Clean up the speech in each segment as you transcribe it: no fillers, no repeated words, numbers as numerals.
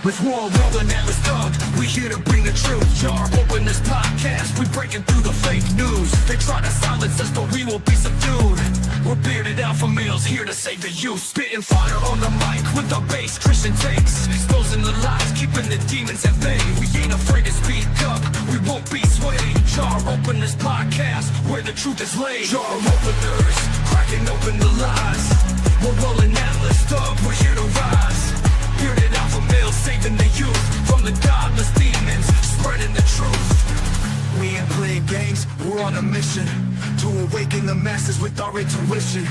With War Rogan and the Thug, we here to bring the truth. Jar open this podcast, we breaking through the fake news. They try to silence us, but we will be subdued. We're bearded alpha males here to save the youth. Spitting fire on the mic with our bass Christian takes. Exposing the lies, keeping the demons at bay. We ain't afraid to speak up, we won't be swayed. Jar open this podcast, where the truth is laid. Jar openers, cracking open the lies. We're rolling Atlas Thug, we're here to rise. Bearded alpha males saving the youth from the godless demons, spreading the truth. We ain't playing games, we're on a mission to awaken the masses with our intuition.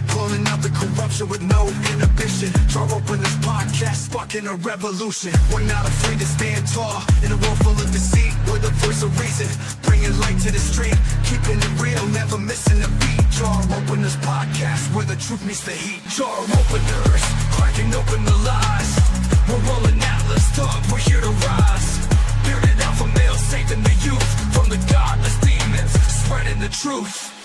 Pulling out the corruption with no inhibition. Jar open this podcast, sparking a revolution. We're not afraid to stand tall in a world full of deceit. We're the voice of reason, bringing light to the street. Keeping it real, never missing a beat. Jar open this podcast, where the truth meets the heat. Jar openers, cracking open the lies. We're rolling Atlas Thug, we're here to rise. Bearded alpha males saving the youth from the godless demons, spreading the truth.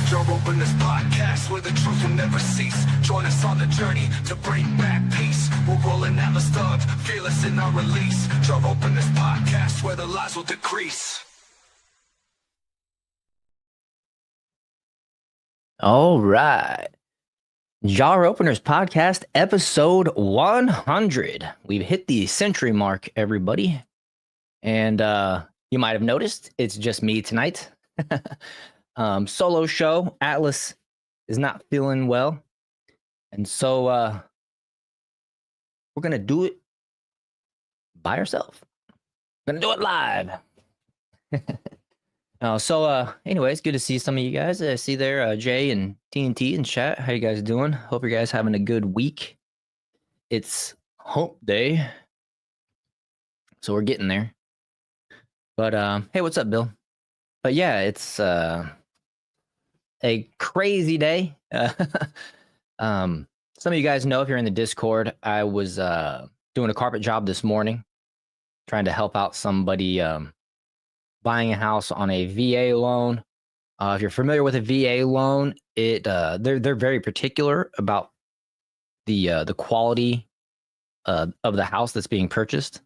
Jar open this podcast, where the truth will never cease. Join us on the journey to bring back peace. We're rolling Atlas Thug, fearless in our release. Jar open this podcast, where the lies will decrease. All right. Jar Openers Podcast, episode 100. We've hit the century mark, everybody. And you might have noticed, it's just me tonight. Solo show. Atlas is not feeling well. And so we're going to do it by ourselves. Going to do it live. Anyways, good to see some of you guys. I see there Jay and TNT in chat. How you guys doing? Hope you guys having a good week. It's hump day, so we're getting there. But hey, what's up, Bill? But yeah, it's a crazy day. Some of you guys know, if you're in the Discord, I was doing a carpet job this morning, trying to help out somebody buying a house on a VA loan. If you're familiar with a VA loan, they're very particular about the quality of the house that's being purchased.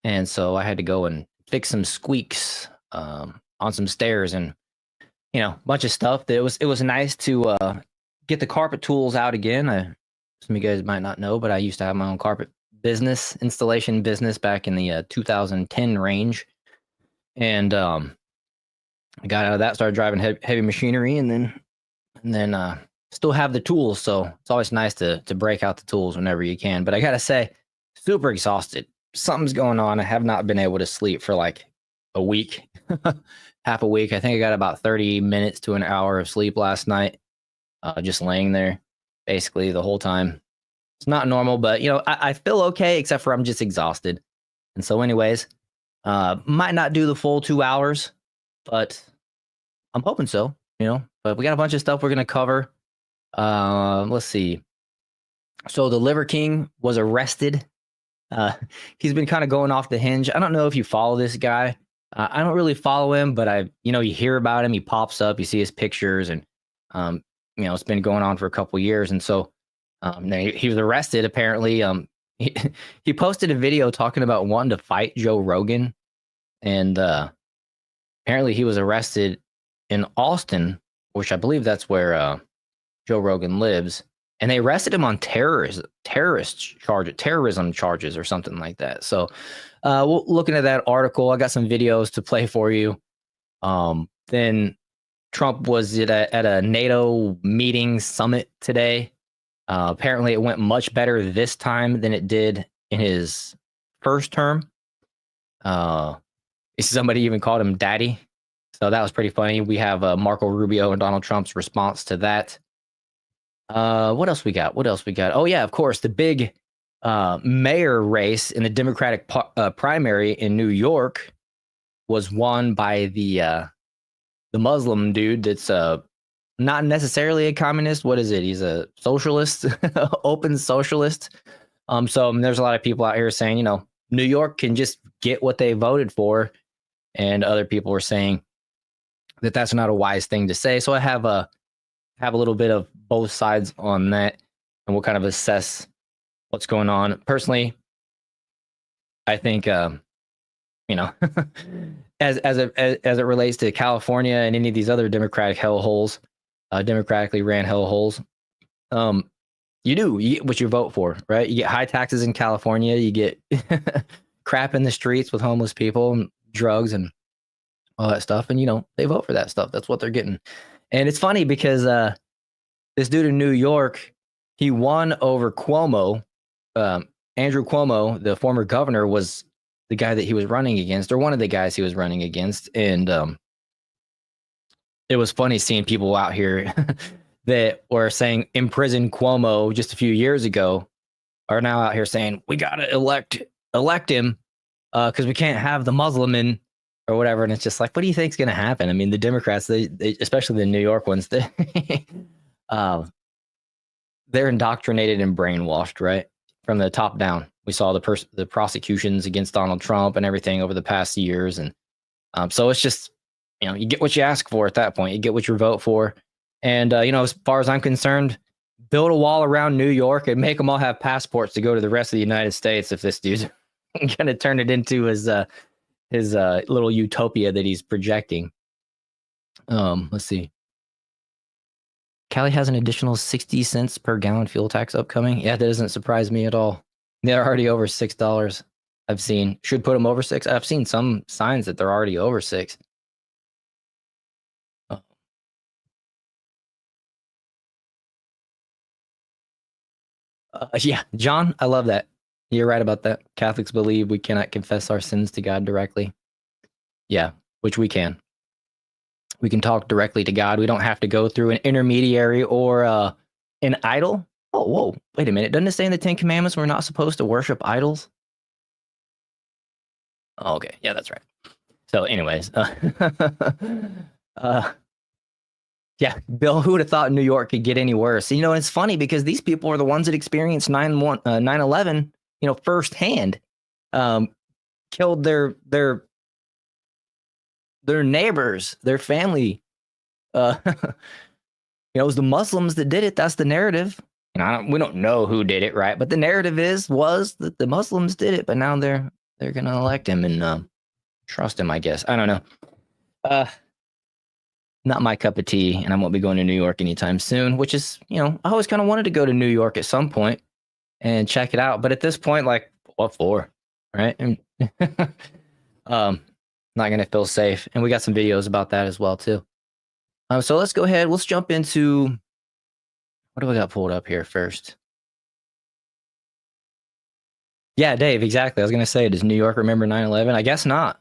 And so I had to go and fix some squeaks on some stairs and a bunch of stuff. It was nice to get the carpet tools out again. Some of you guys might not know, but I used to have my own carpet installation business back in the 2010 range. And I got out of that, started driving heavy machinery, and then still have the tools. So it's always nice to break out the tools whenever you can. But I gotta say, super exhausted. Something's going on. I have not been able to sleep for like a week, half a week. I think I got about 30 minutes to an hour of sleep last night, just laying there basically the whole time. It's not normal, but I feel okay, except for I'm just exhausted. And so anyways, might not do the full 2 hours, but I'm hoping so, but we got a bunch of stuff we're going to cover. Let's see. So the Liver King was arrested. He's been kind of going off the hinge. I don't know if you follow this guy. I don't really follow him, but you hear about him. He pops up, you see his pictures, and, it's been going on for a couple years. And so he was arrested, apparently. He posted a video talking about wanting to fight Joe Rogan, and apparently he was arrested in Austin, which I believe that's where Joe Rogan lives, and they arrested him on terrorism charges or something like that. So looking at that article, I got some videos to play for you. Then Trump was at a NATO meeting summit today. Apparently it went much better this time than it did in his first term. Somebody even called him daddy. So that was pretty funny. We have Marco Rubio and Donald Trump's response to that. What else we got? Oh yeah, of course, the big mayor race in the Democratic primary in New York was won by the Muslim dude that's not necessarily a communist. What is it? He's a socialist, open socialist. So there's a lot of people out here saying, New York can just get what they voted for. And other people are saying that that's not a wise thing to say. So I have a little bit of both sides on that, and we'll kind of assess what's going on. Personally, I think you know, as it relates to California and any of these other Democratic hellholes, democratically ran hellholes, you get what you vote for, right? You get high taxes in California, you get crap in the streets with homeless people and drugs and all that stuff, and they vote for that stuff. That's what they're getting. And it's funny because this dude in New York, he won over Cuomo. Andrew Cuomo, the former governor, was the guy that he was running against, or one of the guys he was running against. And it was funny seeing people out here that were saying imprison Cuomo just a few years ago are now out here saying we gotta elect him because we can't have the Muslim in or whatever. And it's just like, what do you think's gonna happen? I mean, the Democrats, they especially the New York ones, they're indoctrinated and brainwashed, right? From the top down. We saw the prosecutions against Donald Trump and everything over the past years. And so it's just, you get what you ask for at that point. You get what you vote for. And, as far as I'm concerned, build a wall around New York and make them all have passports to go to the rest of the United States if this dude's going to turn it into his little utopia that he's projecting. Let's see. Cali has an additional 60 cents per gallon fuel tax upcoming. Yeah, that doesn't surprise me at all. They're already over $6. I've seen. Should put them over $6. I've seen some signs that they're already over $6. Yeah, John, I love that. You're right about that. Catholics believe we cannot confess our sins to God directly. Yeah, which we can. We can talk directly to God. We don't have to go through an intermediary or an idol. Oh, whoa. Wait a minute. Doesn't it say in the Ten Commandments we're not supposed to worship idols? Oh, okay. Yeah, that's right. So anyways, yeah, Bill, who would have thought New York could get any worse? It's funny because these people are the ones that experienced 9/11, firsthand. Killed their neighbors, their family. It was the Muslims that did it. That's the narrative. We don't know who did it, right? But the narrative was that the Muslims did it. But now they're going to elect him and trust him, I guess. I don't know. Not my cup of tea, and I won't be going to New York anytime soon, which is, I always kind of wanted to go to New York at some point and check it out. But at this point, like, what for, right? And not going to feel safe. And we got some videos about that as well, too. So let's go ahead. Let's jump into, what do we got pulled up here first? Yeah, Dave, exactly. I was going to say, does New York remember 9/11? I guess not.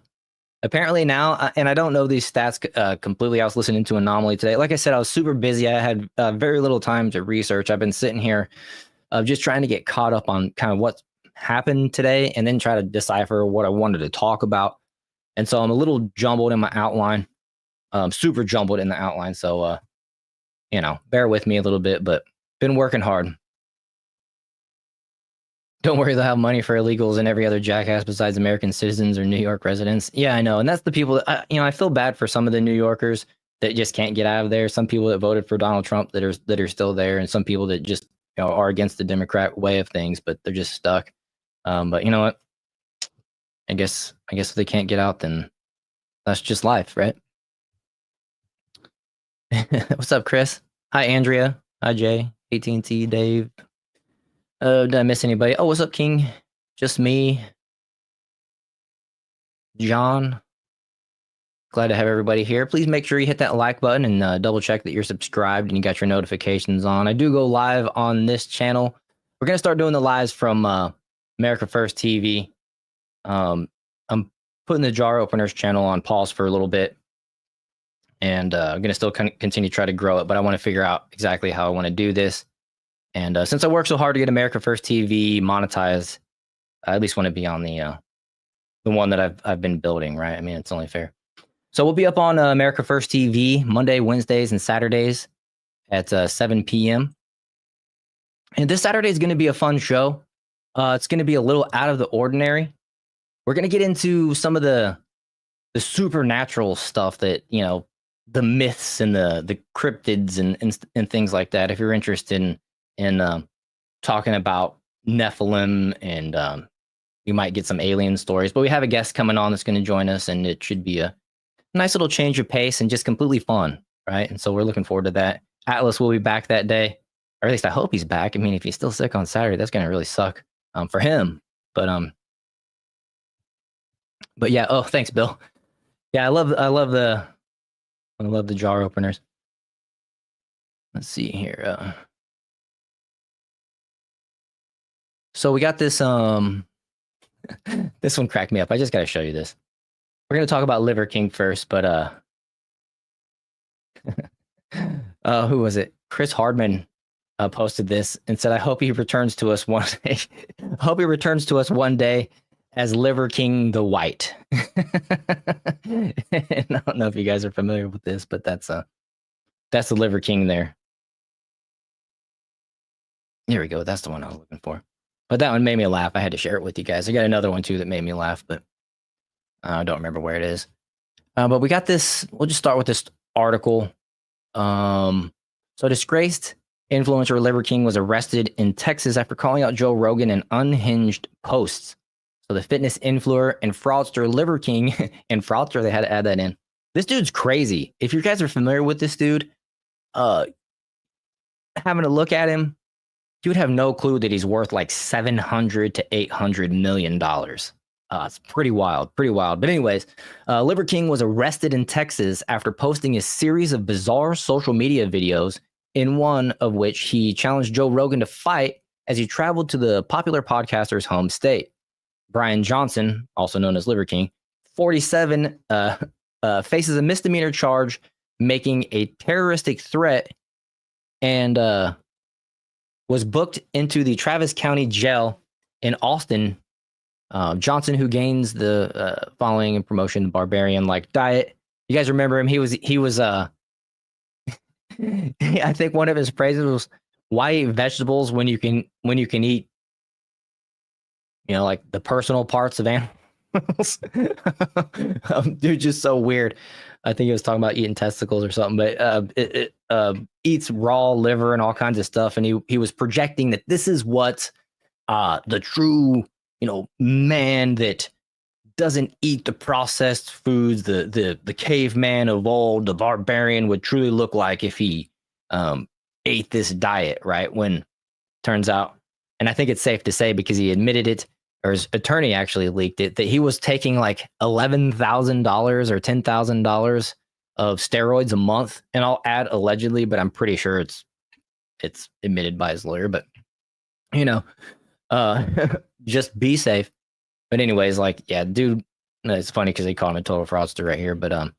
Apparently now, and I don't know these stats completely. I was listening to Anomaly today. Like I said, I was super busy. I had very little time to research. I've been sitting here just trying to get caught up on kind of what happened today and then try to decipher what I wanted to talk about. And so I'm a little jumbled in my outline, super jumbled in the outline. So, bear with me a little bit, but been working hard. Don't worry, they'll have money for illegals and every other jackass besides American citizens or New York residents. Yeah, I know. And that's the people that, I feel bad for some of the New Yorkers that just can't get out of there. Some people that voted for Donald Trump that are still there, and some people that just are against the Democrat way of things, but they're just stuck. But you know what? I guess if they can't get out, then that's just life, right? What's up, Chris? Hi, Andrea. Hi, Jay. AT&T, Dave. Did I miss anybody? Oh, what's up, King? Just me. John. Glad to have everybody here. Please make sure you hit that like button and double check that you're subscribed and you got your notifications on. I do go live on this channel. We're going to start doing the lives from America First TV. I'm putting the Jar Openers channel on pause for a little bit. And I'm going to still continue to try to grow it, but I want to figure out exactly how I want to do this. And since I work so hard to get America First TV monetized, I at least want to be on the one that I've been building, right? I mean, it's only fair. So we'll be up on America First TV Monday, Wednesdays, and Saturdays at 7 p.m. And this Saturday is going to be a fun show. It's going to be a little out of the ordinary. We're going to get into some of the supernatural stuff that, the myths and the cryptids and things like that. If you're interested in talking about Nephilim and we might get some alien stories. But we have a guest coming on that's going to join us, and it should be a nice little change of pace and just completely fun, right? And so we're looking forward to that. Atlas will be back that day, or at least I hope he's back. I mean, if he's still sick on Saturday, that's going to really suck for him. But yeah. Oh, thanks, Bill. Yeah, I love the jar openers. Let's see here. So we got this. This one cracked me up. I just got to show you this. We're gonna talk about Liver King first, but who was it? Chris Hardman posted this and said, "I hope he returns to us one day. Hope he returns to us one day as Liver King the White." And I don't know if you guys are familiar with this, but that's the Liver King there. Here we go. That's the one I was looking for. But that one made me laugh. I had to share it with you guys. I got another one too that made me laugh, but I don't remember where it is. But we got this. We'll just start with this article. So disgraced influencer Liver King was arrested in Texas after calling out Joe Rogan in unhinged posts. So the fitness influencer and fraudster Liver King and fraudster, they had to add that in. This dude's crazy. If you guys are familiar with this dude, having a look at him, you would have no clue that he's worth like $700 to $800 million. It's pretty wild. But anyways, Liver King was arrested in Texas after posting a series of bizarre social media videos, in one of which he challenged Joe Rogan to fight as he traveled to the popular podcaster's home state. Brian Johnson, also known as Liver King, 47, faces a misdemeanor charge making a terroristic threat and was booked into the Travis County Jail in Austin. Johnson, who gains the following and promotion, the barbarian-like diet. You guys remember him? He was I think one of his praises was, "Why eat vegetables when you can eat, like the personal parts of animals?" Dude, just so weird. I think he was talking about eating testicles or something, but it eats raw liver and all kinds of stuff. And he was projecting that this is what the true, man that doesn't eat the processed foods, the caveman of old, the barbarian would truly look like if he ate this diet, right? When turns out, and I think it's safe to say because he admitted it, or his attorney actually leaked it, that he was taking like $11,000 or $10,000 of steroids a month. And I'll add allegedly, but I'm pretty sure it's admitted by his lawyer. But just be safe. But anyways, dude, it's funny because they call him a total fraudster right here. But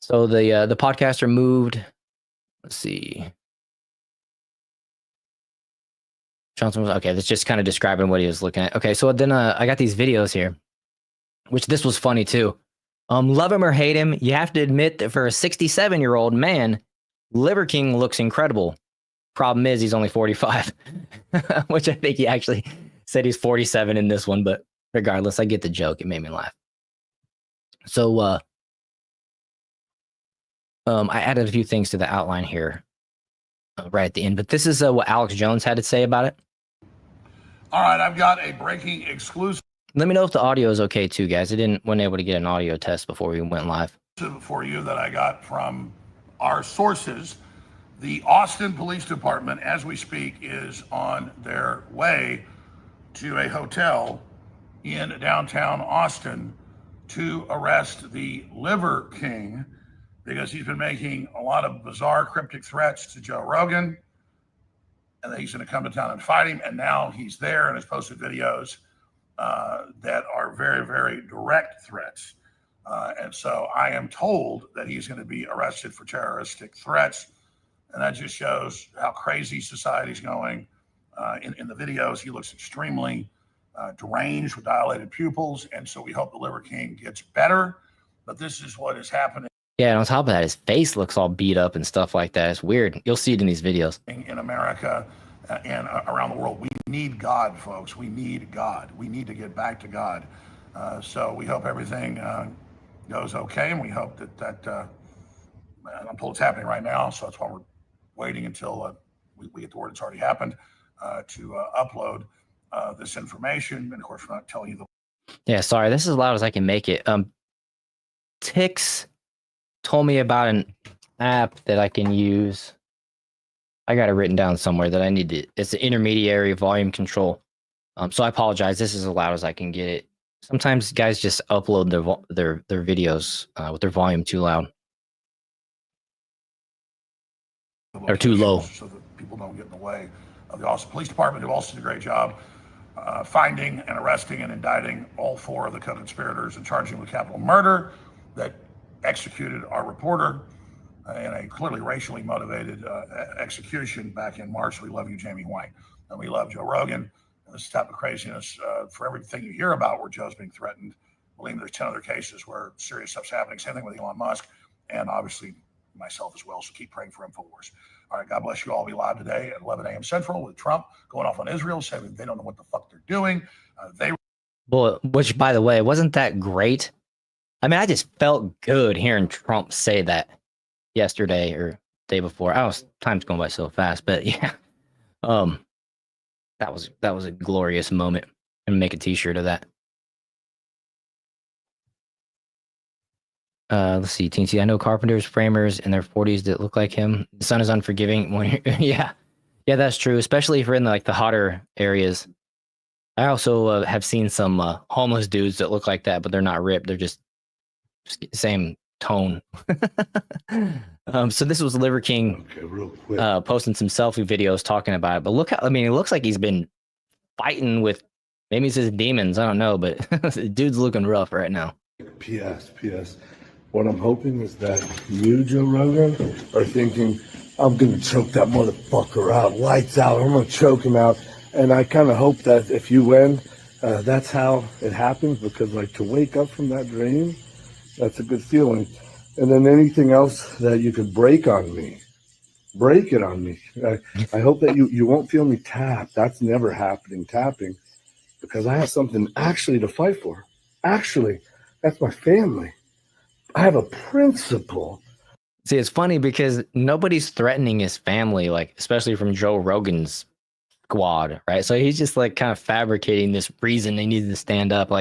so the podcaster moved. Let's see. Johnson was okay. That's just kind of describing what he was looking at. Okay, so then I got these videos here, which this was funny too. Love him or hate him, you have to admit that for a 67-year-old man, Liver King looks incredible. Problem is, he's only 45, which I think he actually said he's 47 in this one. But regardless, I get the joke. It made me laugh. So I added a few things to the outline here right at the end. But this is what Alex Jones had to say about it. All right, I've got a breaking exclusive. Let me know if the audio is okay too, guys. I wasn't able to get an audio test before we went live. For you that I got from our sources. The Austin Police Department, as we speak, is on their way to a hotel in downtown Austin to arrest the Liver King because he's been making a lot of bizarre, cryptic threats to Joe Rogan, and that he's going to come to town and fight him. And now he's there and has posted videos that are very, very direct threats. And so I am told that he's going to be arrested for terroristic threats. And that just shows how crazy society's going. In the videos, he looks extremely deranged with dilated pupils. And so we hope the Liver King gets better. But this is what is happening. Yeah, and on top of that, his face looks all beat up and stuff like that. It's weird. You'll see it in these videos. In America and around the world, we need God, folks. We need God. We need to get back to God. So we hope everything goes okay. And we hope that I'm told it's happening right now. So that's why we're waiting until we get the word it's already happened to upload. this information. And of course, we're not telling you the. Yeah, sorry. This is as loud as I can make it. Tix told me about an app that I can use. I got it written down somewhere that I need to. It's the intermediary volume control. So I apologize. This is as loud as I can get it. Sometimes guys just upload their videos with their volume too loud or too low, so that people don't get in the way of the Austin Police Department, who also did a great job finding and arresting and indicting all 4 of the co-conspirators and charging them with capital murder that executed our reporter in a clearly racially motivated execution back in March. We love you, Jamie White, and we love Joe Rogan. And this type of craziness, for everything you hear about where Joe's being threatened, believe me, there's 10 other cases where serious stuff's happening. Same thing with Elon Musk, and obviously myself as well. So keep praying for InfoWars. All right, God bless you all. We'll be live today at 11 a.m. Central with Trump going off on Israel, saying they don't know what the fuck they're doing. Well, which, by the way, wasn't that great? I mean, I just felt good hearing Trump say that yesterday or day before. Time's going by so fast, but yeah, that was a glorious moment. And make a T-shirt of that. Let's see, TNT. I know carpenters, framers in their 40s that look like him. The sun is unforgiving. Yeah, that's true, especially if we're in the hotter areas. I also have seen some homeless dudes that look like that, but they're not ripped. They're just same tone. So this was Liver King real quick. Posting some selfie videos talking about it. But look how, I mean, it looks like he's been fighting with, maybe it's his demons. I don't know, but the dude's looking rough right now. P.S. What I'm hoping is that you, Joe Rogan, are thinking, I'm going to choke that motherfucker out. Lights out. I'm going to choke him out. And I kind of hope that if you win, that's how it happens. Because, to wake up from that dream, that's a good feeling. And then anything else that you could break on me, break it on me. I hope that you won't feel me tap. That's never happening, tapping. Because I have something actually to fight for. Actually, that's my family. I have a principle. See, it's funny because nobody's threatening his family, especially from Joe Rogan's squad, right? So he's just kind of fabricating this reason they needed to stand up.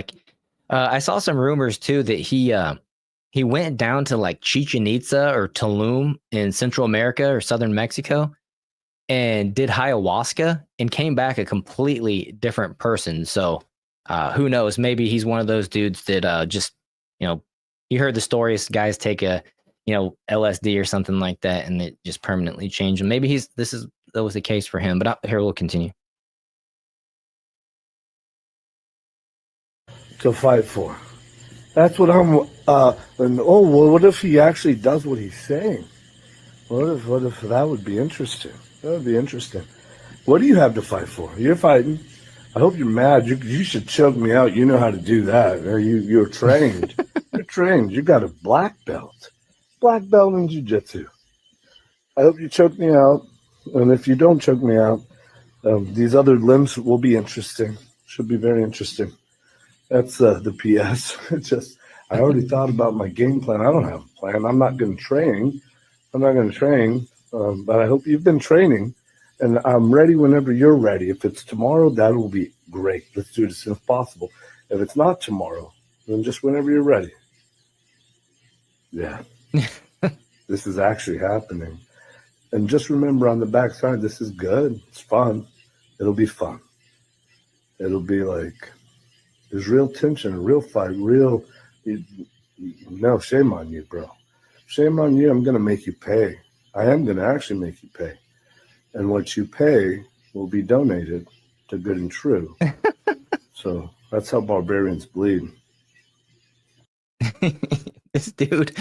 I saw some rumors too that he went down to Chichen Itza or Tulum in Central America or Southern Mexico and did ayahuasca and came back a completely different person. So who knows? Maybe he's one of those dudes that just, you heard the stories, guys take a, LSD or something like that, and it just permanently changed him. Maybe that was the case for him, but here we'll continue. To fight for. That's what I'm, what if he actually does what he's saying? What if that would be interesting? That would be interesting. What do you have to fight for? You're fighting. I hope you're mad. You should choke me out. You know how to do that. You're trained. You're trained. You got a black belt. Black belt in jiu-jitsu. I hope you choke me out. And if you don't choke me out, these other limbs will be interesting. Should be very interesting. That's the PS. It's just, I already thought about my game plan. I don't have a plan. I'm not going to train. But I hope you've been training. And I'm ready whenever you're ready. If it's tomorrow, that will be great. Let's do it as soon as possible. If it's not tomorrow, then just whenever you're ready. Yeah. This is actually happening. And just remember on the backside, this is good. It's fun. It'll be fun. It'll be there's real tension, real fight, no, shame on you, bro. Shame on you. I'm going to make you pay. I am going to actually make you pay. And what you pay will be donated to Good and True. So that's how barbarians bleed. This dude.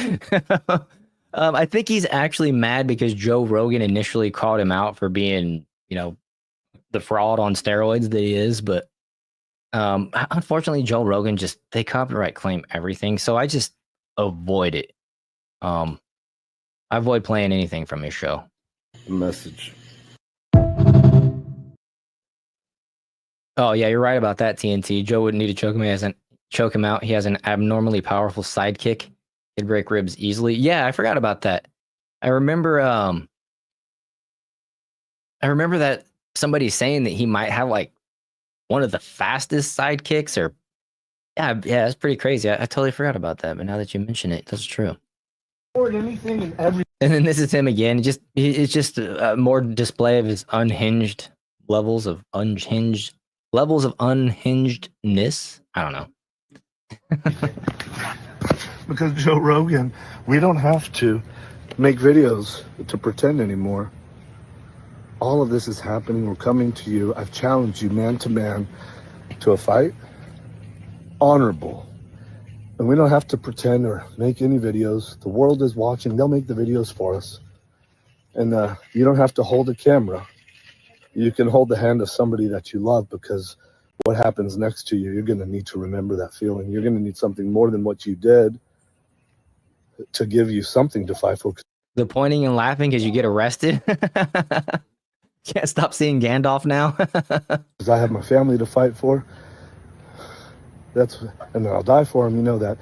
I think he's actually mad because Joe Rogan initially called him out for being, the fraud on steroids that he is. But unfortunately, Joe Rogan they copyright claim everything. So I just avoid it. I avoid playing anything from his show. The message. Oh yeah, you're right about that, TNT. Joe wouldn't need to choke him out. He has an abnormally powerful sidekick. He'd break ribs easily. Yeah, I forgot about that. I remember that somebody saying that he might have one of the fastest sidekicks, or yeah, that's pretty crazy. I totally forgot about that, but now that you mention it, that's true. Anything and everything. And then this is him again. It's just a more display of his unhinged levels of unhingedness. I don't know. Because Joe Rogan, we don't have to make videos to pretend anymore. All of this is happening. We're coming to you. I've challenged you man to man to a fight. Honorable. And we don't have to pretend or make any videos. The world is watching. They'll make the videos for us. And you don't have to hold a camera. You can hold the hand of somebody that you love, because what happens next to you, you're going to need to remember that feeling. You're going to need something more than what you did to give you something to fight for. The pointing and laughing because you get arrested. Can't stop seeing Gandalf now. Because I have my family to fight for. And I'll die for them, you know that.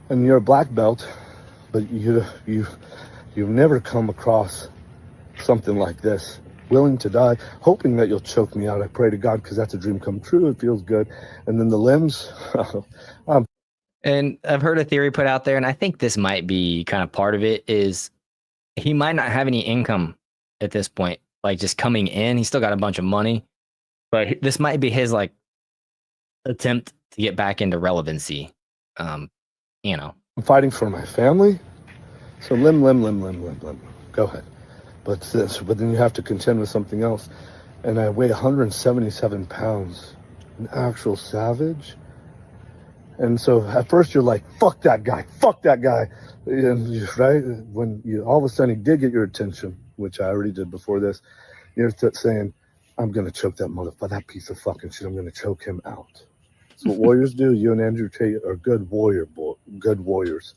And you're a black belt, but you've never come across something like this. Willing to die, hoping that you'll choke me out. I pray to God, because that's a dream come true. It feels good. And then the limbs. And I've heard a theory put out there, and I think this might be kind of part of it, is he might not have any income at this point, like just coming in. He's still got a bunch of money, but this might be his like attempt to get back into relevancy. You know, I'm fighting for my family. So limb. Go ahead. But then you have to contend with something else. And I weigh 177 pounds. An actual savage. And so at first you're like, fuck that guy. And right? When you all of a sudden he did get your attention, which I already did before this, you're saying, I'm going to choke that motherfucker, that piece of fucking shit. I'm going to choke him out. That's what warriors do. You and Andrew Tate are good warriors.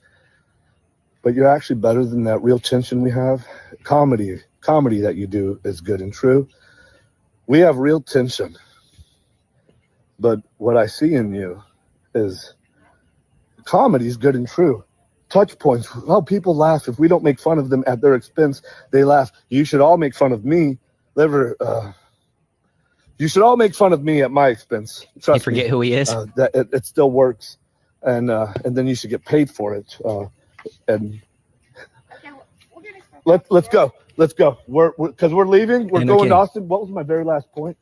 But you're actually better than that real tension we have. Comedy that you do is good and true. We have real tension. But what I see in you is comedy is good and true. Touch points. Oh, people laugh. If we don't make fun of them at their expense, they laugh. You should all make fun of me. You should all make fun of me at my expense. Trust you forget me, who he is. That it still works, and then you should get paid for it. And let's go. Because we're leaving. We're going to Austin. What was my very last point?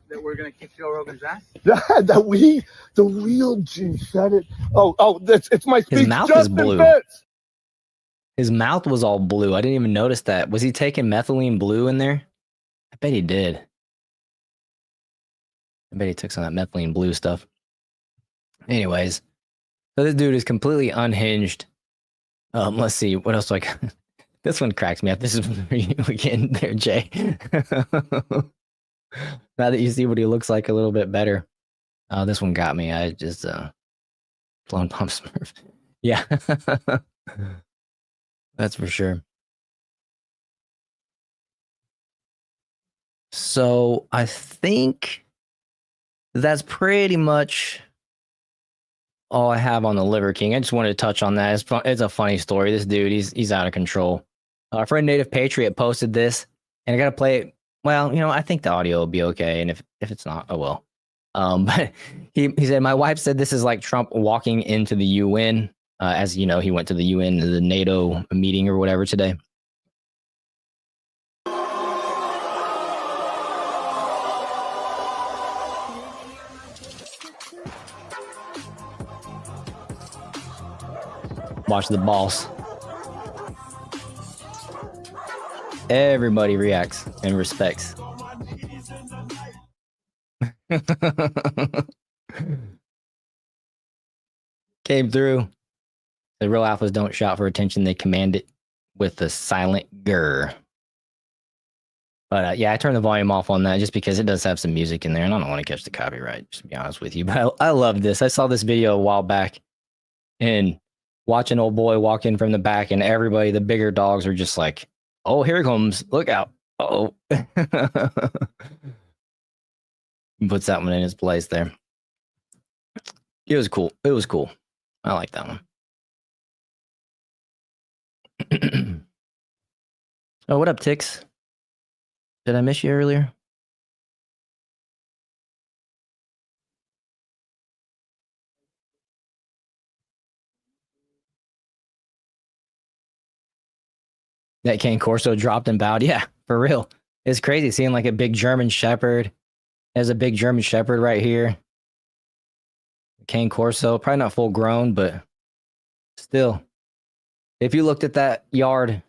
That we're gonna kick Joe Rogan's ass. The real G said it. It's my speech. His mouth is blue. His mouth was all blue. I didn't even notice that. Was he taking methylene blue in there? I bet he did. I bet he took some of that methylene blue stuff. Anyways, so this dude is completely unhinged. Let's see. What else do I got? This one cracks me up. This is where you again there, Jay. Now that you see what he looks like a little bit better. This one got me. I just blown pump smurf. Yeah. That's for sure. So I think that's pretty much all I have on the Liver King. I just wanted to touch on that. It's a funny story. This dude, he's out of control. Our friend Native Patriot posted this, and I got to play it. Well, I think the audio will be okay, and if it's not, oh well. But he said, my wife said this is like Trump walking into the UN. As you know, he went to the UN, the NATO meeting or whatever today. Watch the boss. Everybody reacts and respects. Came through. The real alphas don't shout for attention. They command it with the silent grr. But yeah, I turned the volume off on that just because it does have some music in there, and I don't want to catch the copyright, just to be honest with you. But I love this. I saw this video a while back, and watching old boy walk in from the back, and everybody, the bigger dogs, are just like, oh, here it comes. Look out. Uh-oh. Puts that one in his place there. It was cool. It was cool. I like that one. Oh, what up, Tix? Did I miss you earlier? That Cane Corso dropped and bowed. Yeah, for real. It's crazy seeing like a big German Shepherd. There's a big German Shepherd right here. Cane Corso, probably not full grown, but still. If you looked at that yard,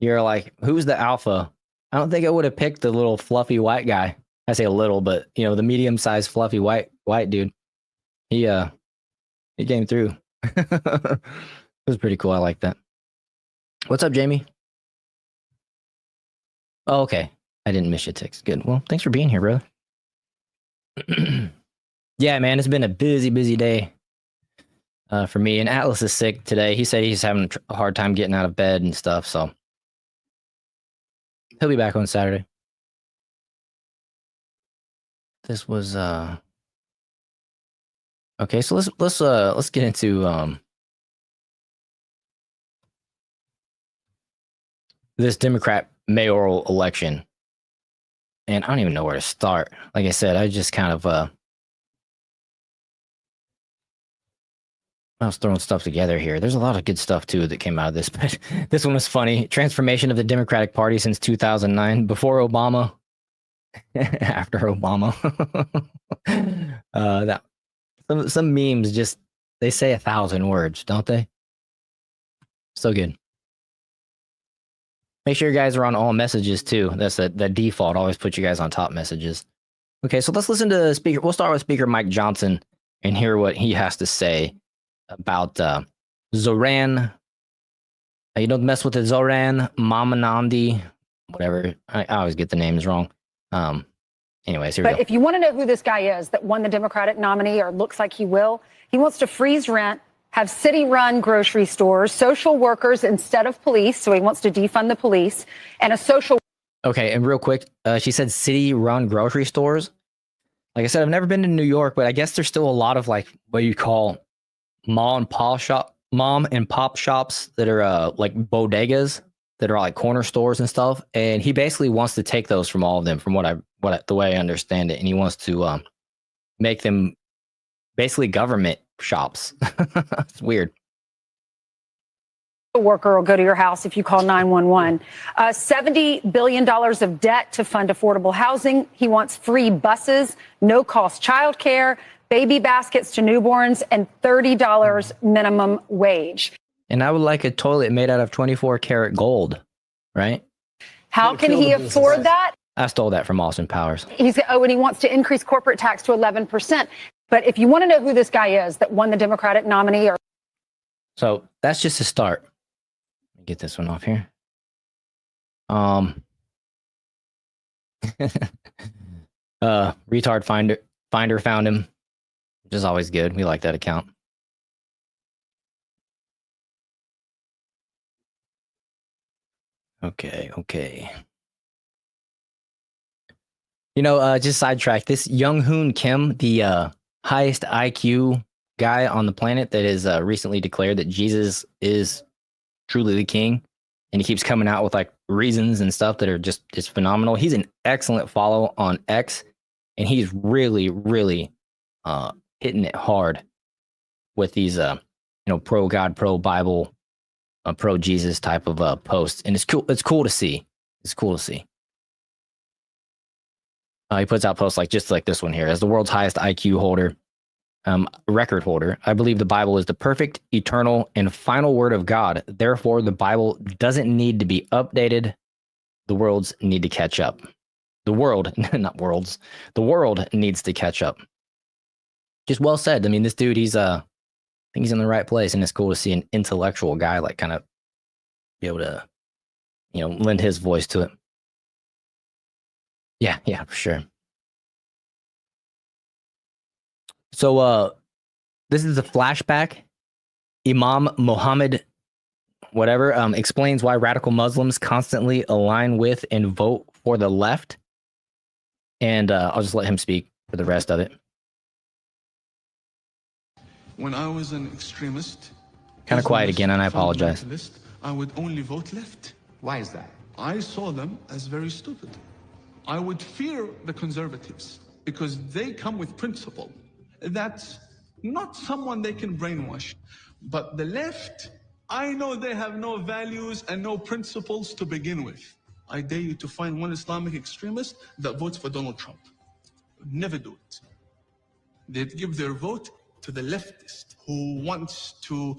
you're like, who's the alpha? I don't think I would have picked the little fluffy white guy. I say a little, but you know, the medium-sized fluffy white dude. He came through. It was pretty cool. I like that. What's up, Jamie? Oh, okay. I didn't miss your text. Good. Well, thanks for being here, brother. Yeah, man, it's been a busy day for me. And Atlas is sick today. He said he's having a hard time getting out of bed and stuff. So he'll be back on Saturday. This was okay. So let's get into this Democrat mayoral election. And I don't even know where to start. Like I said, I just kind of I was throwing stuff together here. There's a lot of good stuff too that came out of this, but this one was funny. Transformation of the Democratic Party since 2009, before Obama, after Obama. That some memes just they say 1,000 words, don't they? So good. Make sure you guys are on all messages too. That's the default. Always put you guys on top messages. Okay, so let's listen to Speaker. We'll start with Speaker Mike Johnson and hear what he has to say about Zoran. You don't mess with the Zoran Mamanandi, whatever. I always get the names wrong. Anyways, here we go. But if you want to know who this guy is that won the Democratic nominee, or looks like he will, he wants to freeze rent, have city-run grocery stores, social workers instead of police. So he wants to defund the police, and a social. Okay, and real quick, she said city-run grocery stores. Like I said, I've never been to New York, but I guess there's still a lot of like what you call mom and pop shops that are like bodegas that are like corner stores and stuff. And he basically wants to take those from all of them, from the way I understand it, and he wants to make them basically government shops. It's weird. A worker will go to your house if you call 911. $70 billion of debt to fund affordable housing. He wants free buses, no cost childcare, baby baskets to newborns, and $30 minimum wage. And I would like a toilet made out of 24 karat gold, right? How can he afford that? I stole that from Austin Powers. And he wants to increase corporate tax to 11%. But if you want to know who this guy is that won the Democratic nominee, so that's just a start. Let me get this one off here. Retard finder found him, which is always good. We like that account. Okay. You know, just sidetrack. This Young Hoon Kim, the highest IQ guy on the planet that has recently declared that Jesus is truly the king, and he keeps coming out with like reasons and stuff that are just phenomenal. He's an excellent follow on X, and he's really hitting it hard with these pro God, pro Bible, pro Jesus type of posts, and it's cool to see. He puts out posts just like this one here. As the world's highest IQ holder, record holder, I believe the Bible is the perfect, eternal, and final word of God. Therefore, the Bible doesn't need to be updated. The worlds need to catch up. The world, not worlds. The world needs to catch up. Just well said. I mean, this dude, I think he's in the right place, and it's cool to see an intellectual guy like kind of be able to, lend his voice to it. Yeah, for sure. So this is a flashback. Imam Muhammad, whatever, explains why radical Muslims constantly align with and vote for the left. And I'll just let him speak for the rest of it. When I was an extremist, kind of quiet again, and I apologize. I would only vote left. Why is that? I saw them as very stupid. I would fear the conservatives because they come with principle. That's not someone they can brainwash. But the left I know they have no values and no principles to begin with. I dare you to find one Islamic extremist that votes for Donald Trump. Never do it. They'd give their vote to the leftist who wants to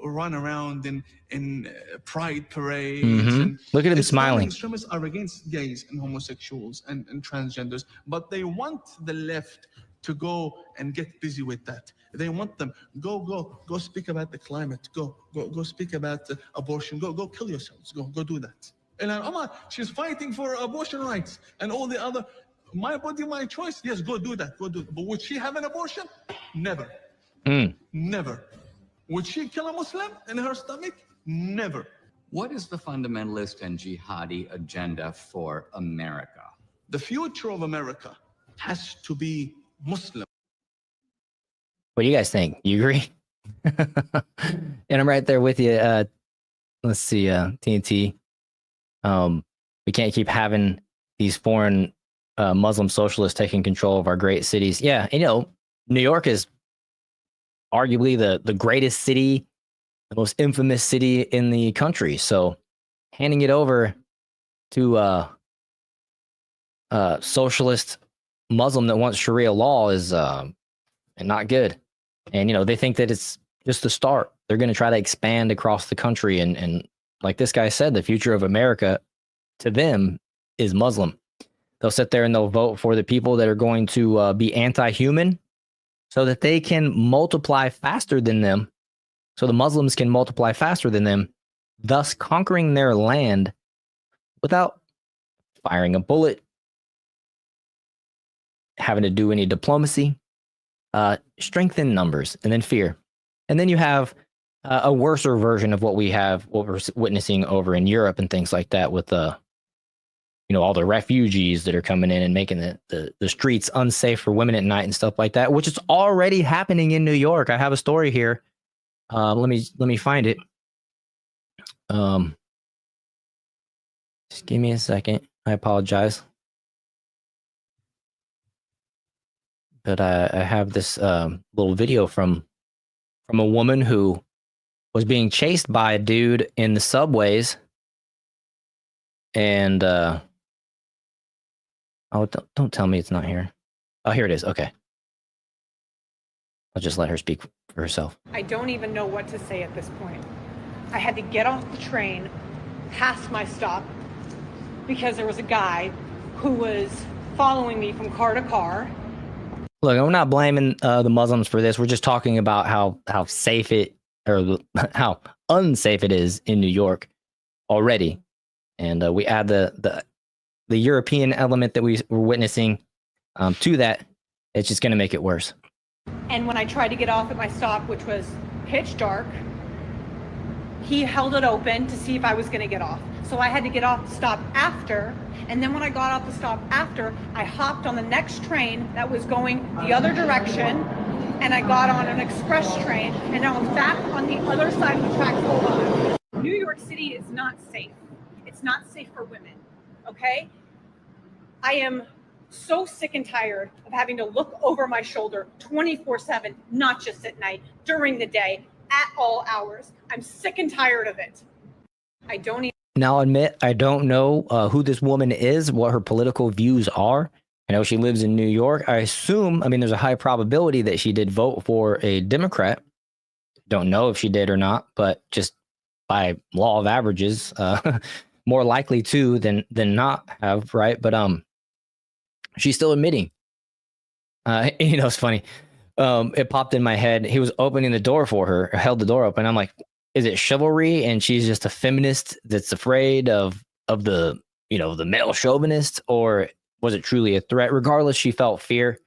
run around in pride parades. And Look at him Islamic smiling. extremists are against gays and homosexuals and transgenders, but they want the left to go and get busy with that. They want them go speak about the climate. Go speak about abortion. Go kill yourselves. Go do that. And Allah, she's fighting for abortion rights and all the other. My body, my choice. Yes, go do that. Go do it. But would she have an abortion? Never. Never. Would she kill a Muslim in her stomach? Never. What is the fundamentalist and jihadi agenda for America? The future of America has to be Muslim. What do you guys think? You agree? And I'm right there with you. Let's see, TNT. We can't keep having these foreign Muslim socialists taking control of our great cities. Yeah, you know, New York is arguably the greatest city, the most infamous city in the country. So handing it over to a socialist Muslim that wants Sharia law is not good. And, you know, they think that it's just the start. They're going to try to expand across the country. And like this guy said, the future of America to them is Muslim. They'll sit there and they'll vote for the people that are going to be anti-human so that they can multiply faster than them. So the Muslims can multiply faster than them, thus conquering their land without firing a bullet, having to do any diplomacy, strengthen numbers, and then fear. And then you have a worser version of what we're witnessing over in Europe and things like that with you know, all the refugees that are coming in and making the streets unsafe for women at night and stuff like that, which is already happening in New York. I have a story here. Let me find it. Just give me a second. I apologize. But I have this little video from a woman who was being chased by a dude in the subways. And oh, don't tell me it's not here. Oh, here it is. Okay. I'll just let her speak for herself. I don't even know what to say at this point. I had to get off the train, past my stop, because there was a guy who was following me from car to car. Look, I'm not blaming the Muslims for this. We're just talking about how safe how unsafe it is in New York already. And we add the European element that we were witnessing to that. It's just going to make it worse. And when I tried to get off at my stop, which was pitch dark, he held it open to see if I was going to get off. So I had to get off the stop after. And then when I got off the stop after, I hopped on the next train that was going the other direction. And I got on an express train. And now I'm back on the other side of the tracks. New York City is not safe. It's not safe for women. Okay? I am so sick and tired of having to look over my shoulder 24/7, not just at night, during the day, at all hours. I'm sick and tired of it. I don't even. Now, I'll admit, I don't know who this woman is, what her political views are. I know she lives in New York. I assume, there's a high probability that she did vote for a Democrat. Don't know if she did or not, but just by law of averages, more likely to than not have, right? But she's still admitting. It's funny. It popped in my head. He was opening the door for her, held the door open. I'm like, is it chivalry? And she's just a feminist that's afraid of the, the male chauvinist, or was it truly a threat? Regardless, she felt fear.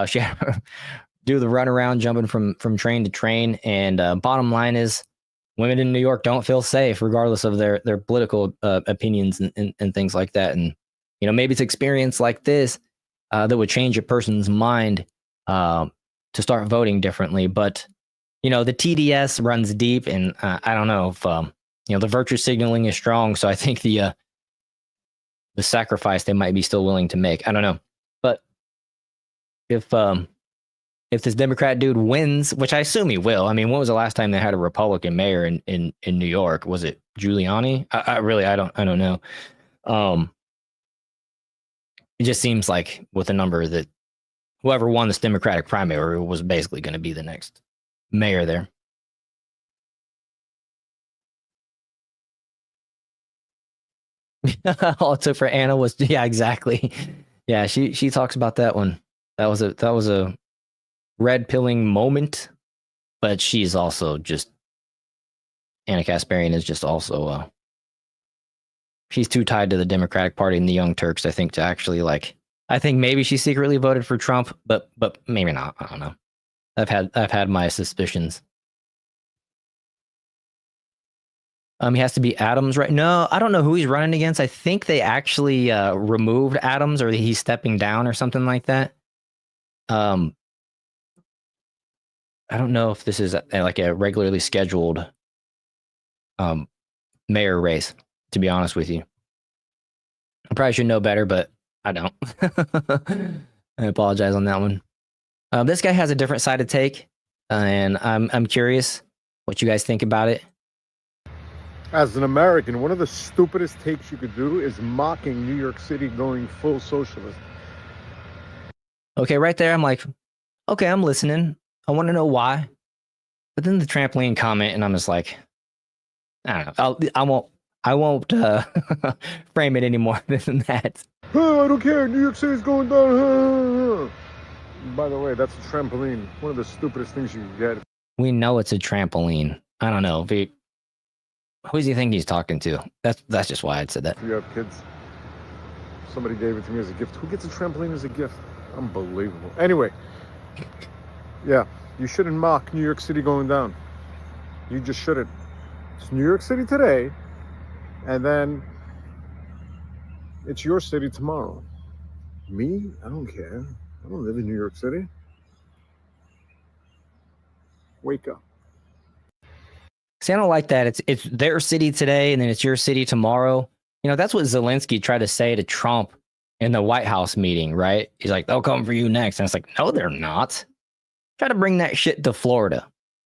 She had to do the runaround, jumping from train to train. And bottom line is, women in New York don't feel safe, regardless of their political opinions and things like that. And maybe it's experience like this that would change a person's mind to start voting differently. But the TDS runs deep, and I don't know if the virtue signaling is strong. So I think the sacrifice they might be still willing to make. I don't know, but if if this Democrat dude wins, which I assume he will. I mean, when was the last time they had a Republican mayor in New York? Was it Giuliani? I don't know. It just seems like with a number that whoever won this Democratic primary was basically going to be the next mayor there. All it took for Anna was, yeah, exactly. Yeah, she talks about that one. That was a red pilling moment, but she's also just, Anna Kasparian is just also she's too tied to the Democratic Party and the Young Turks, I think, to actually like. I think maybe she secretly voted for Trump, but maybe not. I don't know. I've had my suspicions. He has to be Adams, right? No, I don't know who he's running against. I think they actually removed Adams, or he's stepping down, or something like that. I don't know if this is like a regularly scheduled mayor race, to be honest with you. I probably should know better, but I don't. I apologize on that one. This guy has a different side to take, and I'm curious what you guys think about it. As an American, one of the stupidest takes you could do is mocking New York City going full socialist. Okay, right there, I'm like, okay, I'm listening. I want to know why. But then the trampoline comment, and I'm just like, I don't know. I won't frame it any more than that. Oh, I don't care. New York City's going down. By the way, that's a trampoline. One of the stupidest things you can get. We know it's a trampoline. I don't know. Who does he think he's talking to? That's just why I'd said that. If you have kids, somebody gave it to me as a gift. Who gets a trampoline as a gift? Unbelievable. Anyway, yeah, you shouldn't mock New York City going down. You just shouldn't. It's New York City today, and then it's your city tomorrow. Me? I don't care. I don't live in New York City. Wake up. See, I don't like that. It's their city today, and then it's your city tomorrow. You know, that's what Zelensky tried to say to Trump in the White House meeting, right? He's like, they'll come for you next. And it's like, no, they're not. Try to bring that shit to Florida.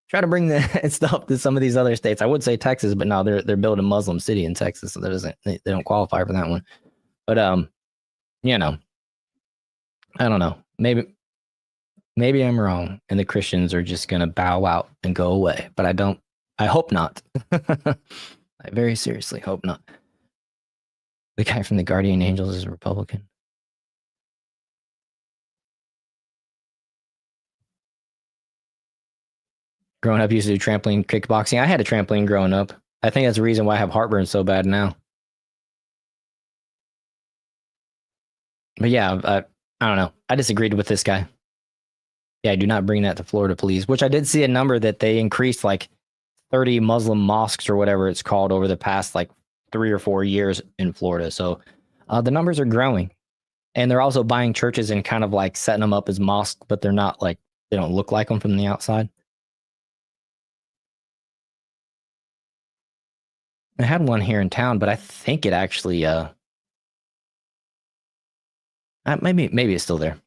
Try to bring that stuff to some of these other states. I would say Texas, but no, they're building a Muslim city in Texas, so they don't qualify for that one. But you know, I don't know. Maybe I'm wrong, and the Christians are just gonna bow out and go away. But I hope not. I very seriously hope not. The guy from the Guardian Angels is a Republican. Growing up, used to do trampoline kickboxing. I had a trampoline growing up. I think that's the reason why I have heartburn so bad now. But yeah, I don't know. I disagreed with this guy. Yeah, do not bring that to Florida, please. Which I did see a number that they increased like 30 Muslim mosques or whatever it's called over the past like 3 or 4 years in Florida. So the numbers are growing. And they're also buying churches and kind of like setting them up as mosques, but they're not like, they don't look like them from the outside. I had one here in town, but I think it actually maybe it's still there.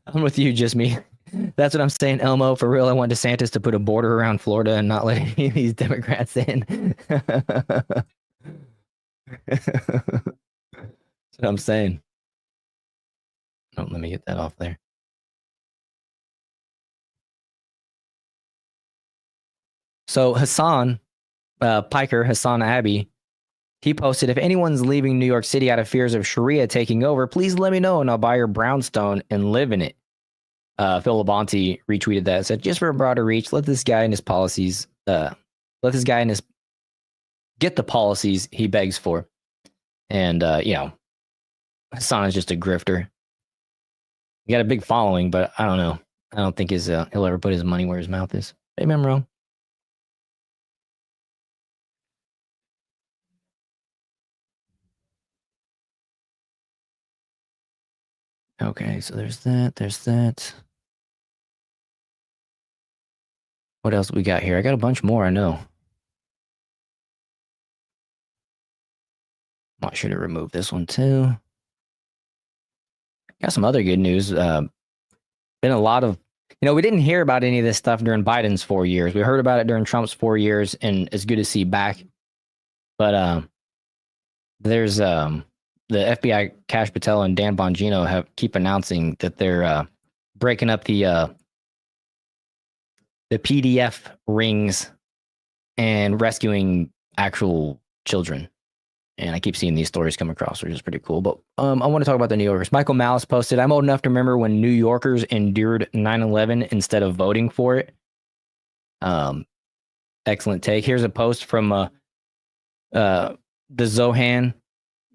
I'm with you, just me. That's what I'm saying, Elmo. For real, I want DeSantis to put a border around Florida and not let any of these Democrats in. That's what I'm saying. Oh, let me get that off there. So Hassan Piker, Hassan Abbey, he posted, if anyone's leaving New York City out of fears of Sharia taking over, please let me know and I'll buy your brownstone and live in it. Phil Labonte retweeted that and said, just for a broader reach, let this guy and his policies, get the policies he begs for. And, you know, Hassan is just a grifter. He got a big following, but I don't know. I don't think he'll ever put his money where his mouth is. Maybe I'm wrong. Okay, so there's that. What else we got here? I got a bunch more, I know. I should have removed this one too. Got some other good news. Been a lot of, we didn't hear about any of this stuff during Biden's 4 years. We heard about it during Trump's 4 years, and it's good to see back. But there's the FBI, Kash Patel and Dan Bongino keep announcing that they're breaking up the PDF rings and rescuing actual children. And I keep seeing these stories come across, which is pretty cool. But I want to talk about the New Yorkers. Michael Malice posted, I'm old enough to remember when New Yorkers endured 9/11 instead of voting for it. Excellent take. Here's a post from the Zohan.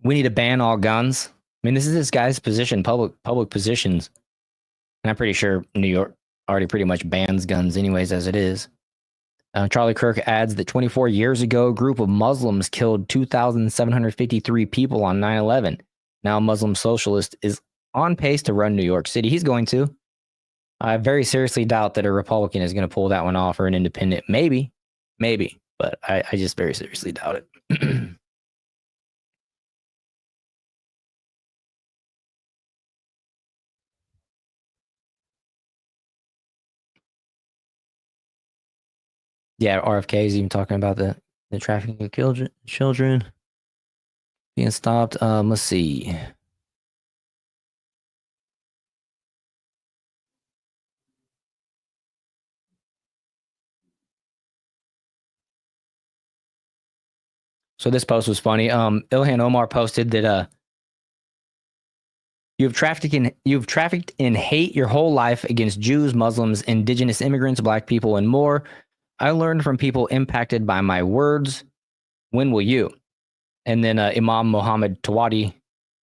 We need to ban all guns. I mean, this is this guy's position, public positions. And I'm pretty sure New York already pretty much bans guns anyways as it is. Charlie Kirk adds that 24 years ago, a group of Muslims killed 2,753 people on 9/11. Now, a Muslim socialist is on pace to run New York City. He's going to. I very seriously doubt that a Republican is going to pull that one off, or an independent. Maybe. But I just very seriously doubt it. Yeah, RFK is even talking about the trafficking of children being stopped. Let's see. So this post was funny. Ilhan Omar posted that you've trafficked in hate your whole life against Jews, Muslims, indigenous immigrants, black people, and more. I learned from people impacted by my words. When will you? And then Imam Mohammed Tawadi,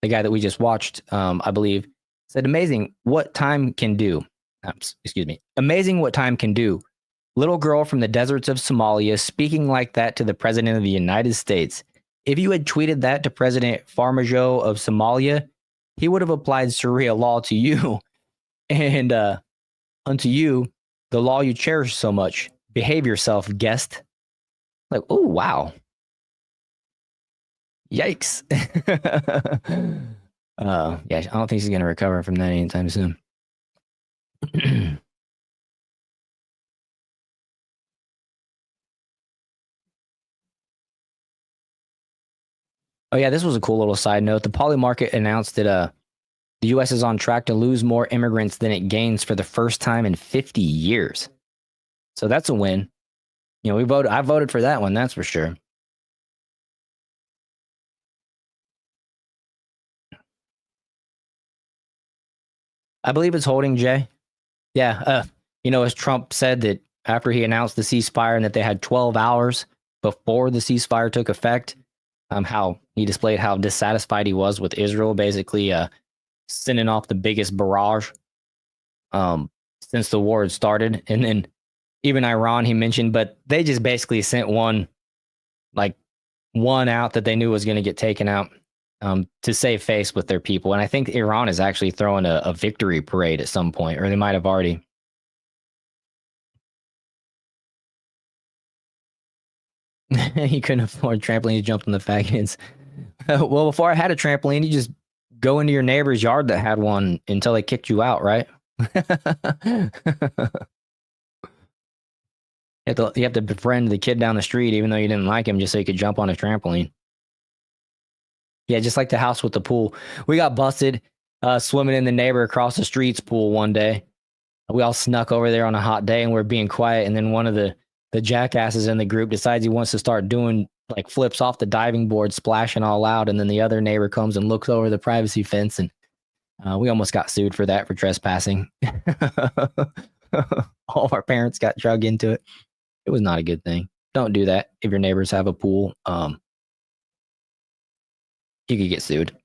the guy that we just watched, I believe, said, amazing what time can do. Amazing what time can do. Little girl from the deserts of Somalia speaking like that to the president of the United States. If you had tweeted that to President Farmajo of Somalia, he would have applied Sharia law to you. And unto you, the law you cherish so much. Behave yourself, guest. Like, oh, wow. Yikes. Yeah, I don't think he's going to recover from that anytime soon. Oh, yeah, this was a cool little side note. The Poly Market announced that the U.S. is on track to lose more immigrants than it gains for the first time in 50 years. So that's a win. I voted for that one, that's for sure. I believe it's holding, Jay. Yeah, as Trump said that after he announced the ceasefire and that they had 12 hours before the ceasefire took effect, how he displayed how dissatisfied he was with Israel, basically sending off the biggest barrage since the war had started. And then even Iran, he mentioned, but they just basically sent one out that they knew was going to get taken out to save face with their people. And I think Iran is actually throwing a victory parade at some point, or they might have already. He couldn't afford a trampoline, he jumped on the faggots. Well, before I had a trampoline, you just go into your neighbor's yard that had one until they kicked you out, right? You have to befriend the kid down the street, even though you didn't like him, just so you could jump on a trampoline. Yeah, just like the house with the pool. We got busted swimming in the neighbor across the street's pool one day. We all snuck over there on a hot day and we're being quiet. And then one of the jackasses in the group decides he wants to start doing flips off the diving board, splashing all out. And then the other neighbor comes and looks over the privacy fence. And we almost got sued for that, for trespassing. All of our parents got drug into it. It was not a good thing. Don't do that. If your neighbors have a pool, you could get sued.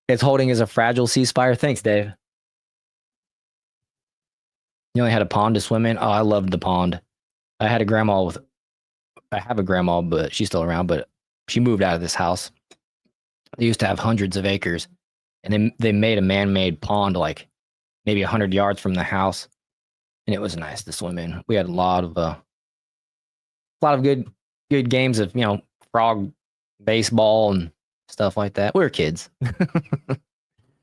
It's holding as a fragile ceasefire. Thanks, Dave. You only had a pond to swim in? Oh, I loved the pond. I have a grandma, but she's still around, but she moved out of this house. They used to have hundreds of acres, and they made a man-made pond maybe 100 yards from the house, and it was nice to swim in. We had a lot of good games of frog baseball and stuff like that. We were kids.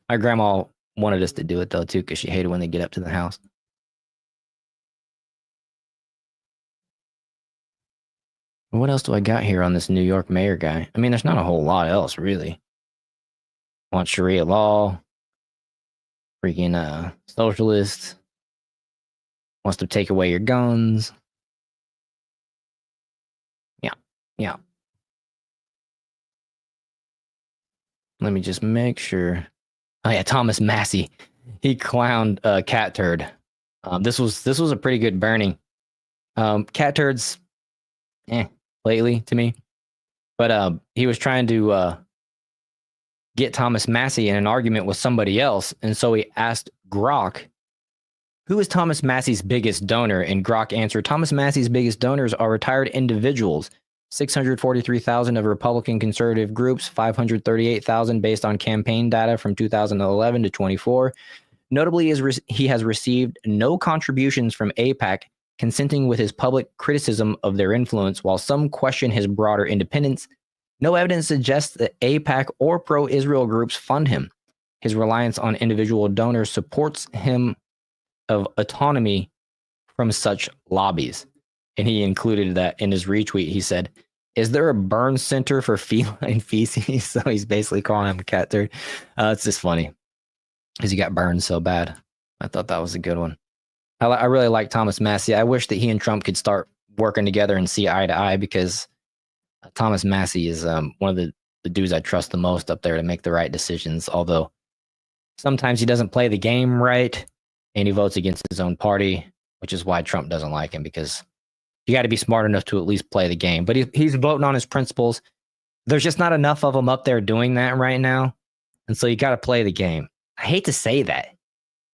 My grandma wanted us to do it though too, because she hated when they get up to the house. What else do I got here on this New York mayor guy? I mean, there's not a whole lot else really. Want Sharia law, freaking socialist, wants to take away your guns. Yeah. Let me just make sure. Oh yeah, Thomas Massey. He clowned Cat Turd. This was a pretty good burning. Cat Turd's lately to me. But he was trying to get Thomas Massey in an argument with somebody else, and so he asked Grok, who is Thomas Massey's biggest donor? And Grok answered, Thomas Massey's biggest donors are retired individuals. 643,000 of Republican conservative groups, 538,000 based on campaign data from 2011 to 24. Notably, he has received no contributions from AIPAC, consenting with his public criticism of their influence. While some question his broader independence, no evidence suggests that AIPAC or pro-Israel groups fund him. His reliance on individual donors supports him of autonomy from such lobbies. And he included that in his retweet. He said, is there a burn center for feline feces? So he's basically calling him a cat turd. It's just funny because he got burned so bad. I thought that was a good one. I really like Thomas Massey. I wish that he and Trump could start working together and see eye to eye, because Thomas Massey is one of the dudes I trust the most up there to make the right decisions. Although sometimes he doesn't play the game right and he votes against his own party, which is why Trump doesn't like him, because you got to be smart enough to at least play the game. But he's voting on his principles. There's just not enough of them up there doing that right now. And so you got to play the game. I hate to say that.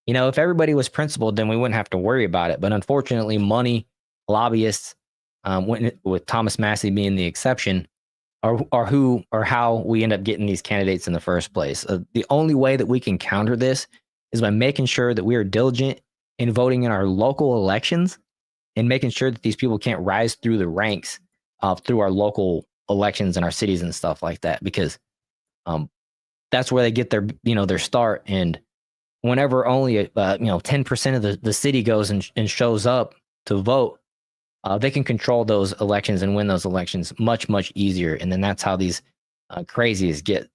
You know, if everybody was principled, then we wouldn't have to worry about it. But unfortunately, money, lobbyists, with Thomas Massey being the exception, are who or how we end up getting these candidates in the first place. The only way that we can counter this is by making sure that we are diligent in voting in our local elections, and making sure that these people can't rise through the ranks through our local elections in our cities and stuff like that, because that's where they get their start. And whenever only 10% of the city goes and shows up to vote, they can control those elections and win those elections much easier. And then that's how these crazies get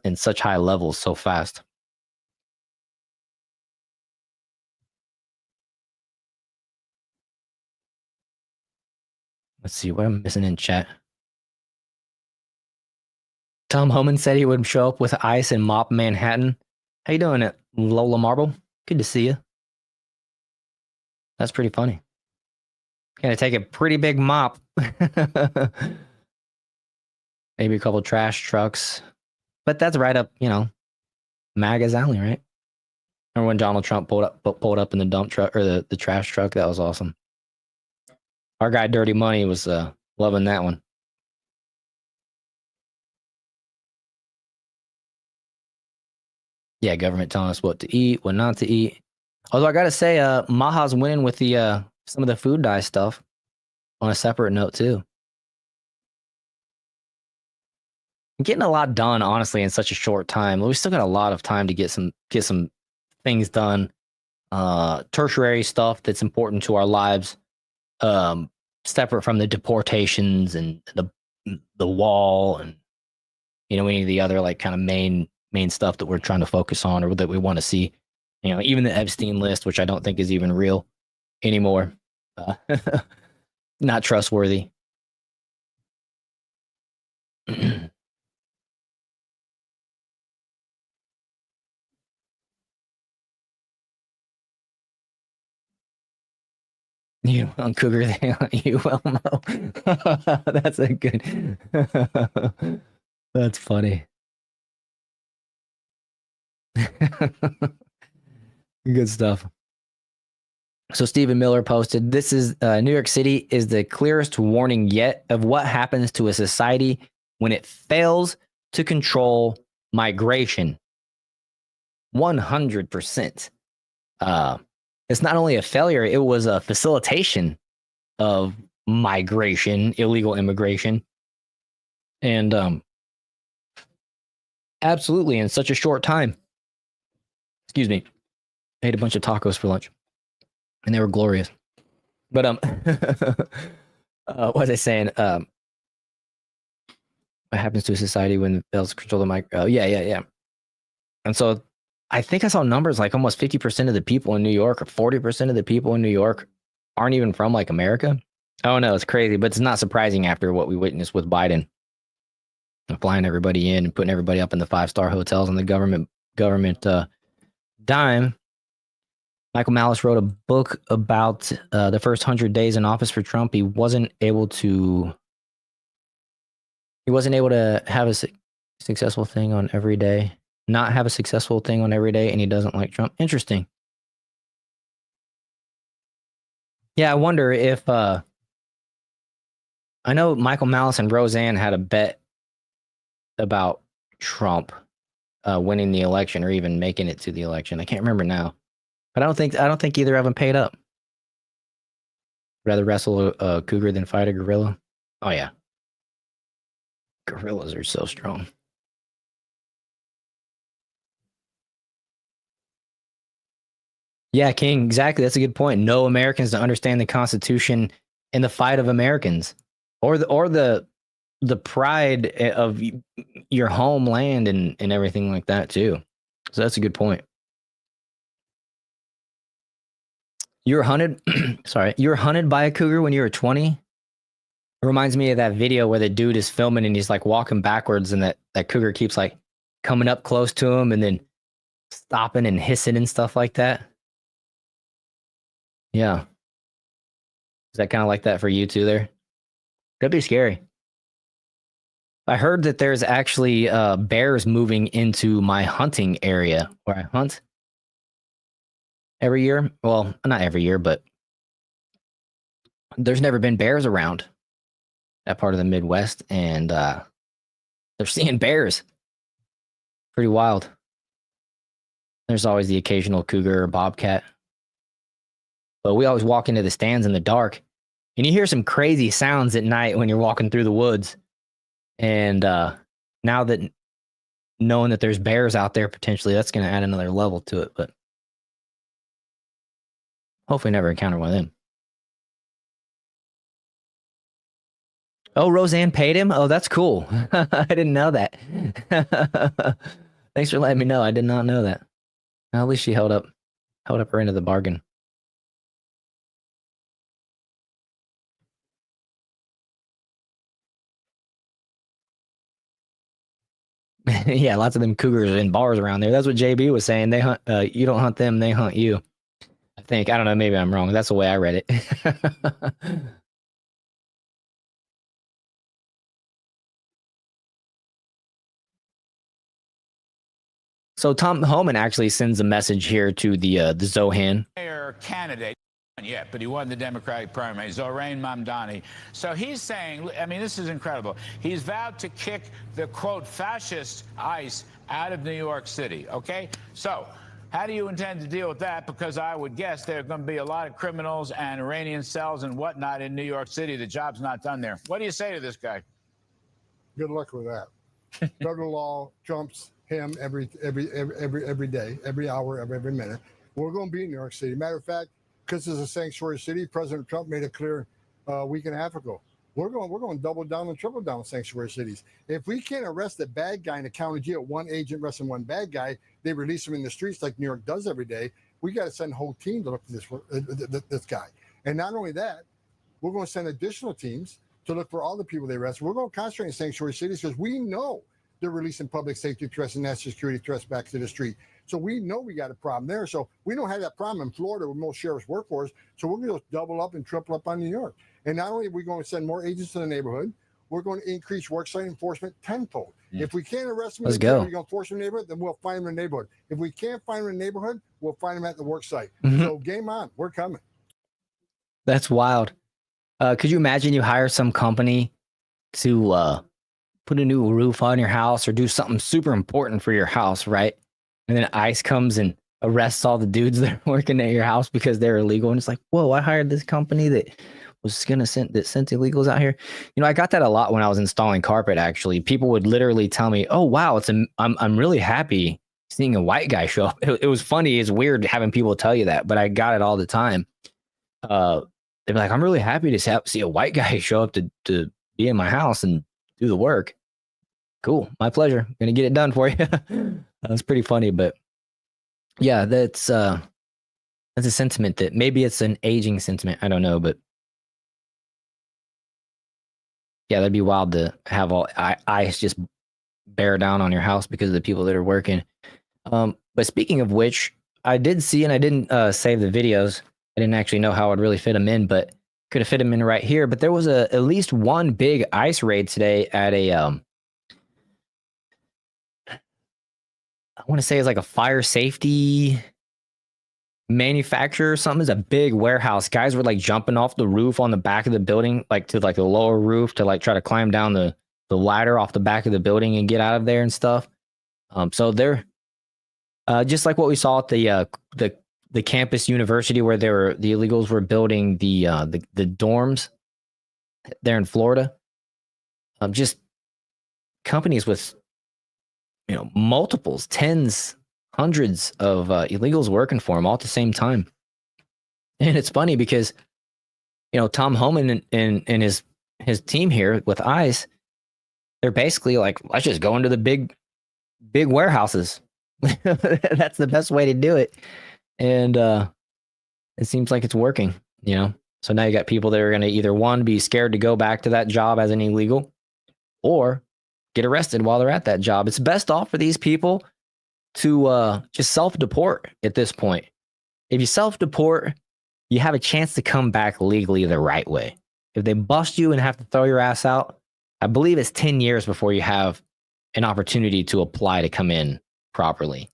in such high levels so fast. Let's see what I'm missing in chat. Tom Homan said he would show up with ice and mop Manhattan. How you doing, Lola Marble? Good to see you. That's pretty funny. Gonna take a pretty big mop. Maybe a couple trash trucks. But that's right up, MAGA's alley, right? Remember when Donald Trump pulled up in the dump truck, or the trash truck? That was awesome. Our guy Dirty Money was loving that one. Yeah, government telling us what to eat, what not to eat. Although I gotta say, Maha's winning with the some of the food dye stuff on a separate note too. I'm getting a lot done, honestly, in such a short time. We still got a lot of time to get some things done. Tertiary stuff that's important to our lives. Separate from the deportations and the wall and any of the other like kind of main stuff that we're trying to focus on or that we want to see. Even the Epstein list, which I don't think is even real anymore. Not trustworthy. You on Cougar, you well know. That's a good. That's funny. Good stuff. So Stephen Miller posted, this is New York City is the clearest warning yet of what happens to a society when it fails to control migration. 100%. It's not only a failure, it was a facilitation of migration, illegal immigration. And Absolutely, in such a short time. Excuse me. I ate a bunch of tacos for lunch, and they were glorious. But what was I saying? What happens to a society when they'll control the mic? Yeah. And so I think I saw numbers like almost 50% of the people in New York or 40% of the people in New York aren't even from like America. Oh no, it's crazy, but it's not surprising after what we witnessed with Biden flying everybody in and putting everybody up in the 5-star hotels on the government dime. Michael Malice wrote a book about the first 100 days in office for Trump. He wasn't able to have a successful thing on every day, not have a successful thing on every day, and he doesn't like Trump. Interesting. Yeah, I wonder if I know Michael Malice and Roseanne had a bet about Trump winning the election or even making it to the election. I can't remember now, but I don't think either of them paid up. Rather wrestle a cougar than fight a gorilla. Oh yeah, gorillas are so strong. Yeah, King, exactly. That's a good point. No Americans to understand the Constitution and the fight of Americans, or the pride of your homeland and everything like that too. So that's a good point. You were hunted. Sorry, you were hunted by a cougar when you were 20. It reminds me of that video where the dude is filming and he's like walking backwards, and that cougar keeps like coming up close to him and then stopping and hissing and stuff like that. Yeah. Is that kind of like that for you too there? That'd be scary. I heard that there's actually bears moving into my hunting area where I hunt every year. Well, not every year, but there's never been bears around that part of the Midwest, and they're seeing bears. Pretty wild. There's always the occasional cougar or bobcat. But we always walk into the stands in the dark, and you hear some crazy sounds at night when you're walking through the woods. And now that knowing that there's bears out there, potentially that's going to add another level to it. But hopefully never encounter one of them. Oh, Roseanne paid him? Oh, that's cool. I didn't know that. Thanks for letting me know. I did not know that. Well, at least she held up her end of the bargain. Yeah, lots of them cougars in bars around there. That's what JB was saying. They hunt. You don't hunt them; they hunt you. I think. I don't know. Maybe I'm wrong. That's the way I read it. So Tom Homan actually sends a message here to the Zohan. Mayor candidate. Yet, but he won the Democratic primary, Zorain Mamdani. So he's saying, I mean, this is incredible. He's vowed to kick the, quote, fascist ICE out of New York City, okay? So how do you intend to deal with that? Because I would guess there are going to be a lot of criminals and Iranian cells and whatnot in New York City. The job's not done there. What do you say to this guy? Good luck with that. Federal law trumps him every day, every hour, every minute. We're going to be in New York City. Matter of fact, because it's a sanctuary city, President Trump made it clear a week and a half ago. We're going to double down and triple down on sanctuary cities. If we can't arrest a bad guy in a county jail, one agent arresting one bad guy, they release him in the streets like New York does every day. We got to send a whole team to look for this guy. And not only that, we're going to send additional teams to look for all the people they arrest. We're going to concentrate in sanctuary cities because we know they're releasing public safety threats and national security threats back to the street. So we know we got a problem there. So we don't have that problem in Florida with most sheriffs' workforce. So we're going to double up and triple up on New York. And not only are we going to send more agents to the neighborhood, we're going to increase worksite enforcement tenfold. If we can't arrest them, we're going to force them in the neighborhood, then we'll find them in the neighborhood. If we can't find them in the neighborhood, we'll find them at the worksite. So game on, we're coming. That's wild. Could you imagine you hire some company to put a new roof on your house or do something super important for your house, right? And then ICE comes and arrests all the dudes that are working at your house because they're illegal. And it's like, whoa, I hired this company that was gonna send illegals out here. You know, I got that a lot when I was installing carpet. Actually, people would literally tell me, "Oh wow, I'm really happy seeing a white guy show up." It was funny. It's weird having people tell you that, but I got it all the time. They'd be like, "I'm really happy to see a white guy show up to be in my house and do the work." Cool, my pleasure. Gonna get it done for you. That's pretty funny, but yeah, that's a sentiment that maybe it's an aging sentiment. I don't know, but yeah, that'd be wild to have all ICE just bear down on your house because of the people that are working. But speaking of which, I did see, and I didn't save the videos. I didn't actually know how I'd really fit them in, but could have fit them in right here. But there was at least one big ICE raid today at a, I want to say it's like a fire safety manufacturer or something. It's a big warehouse. Guys were like jumping off the roof on the back of the building, like to like the lower roof to like try to climb down the ladder off the back of the building and get out of there and stuff. So they're just like what we saw at the campus university where the illegals were building the dorms there in Florida. Just companies with, you know, multiples, tens, hundreds of illegals working for them all at the same time. And it's funny because, you know, Tom Homan and his team here with ICE, they're basically like, let's just go into the big warehouses. That's the best way to do it. And it seems like it's working, you know. So now you got people that are going to either one, be scared to go back to that job as an illegal, or get arrested while they're at that job. It's best off for these people to just self-deport at this point. If you self-deport, you have a chance to come back legally the right way. If they bust you and have to throw your ass out, I believe it's 10 years before you have an opportunity to apply to come in properly.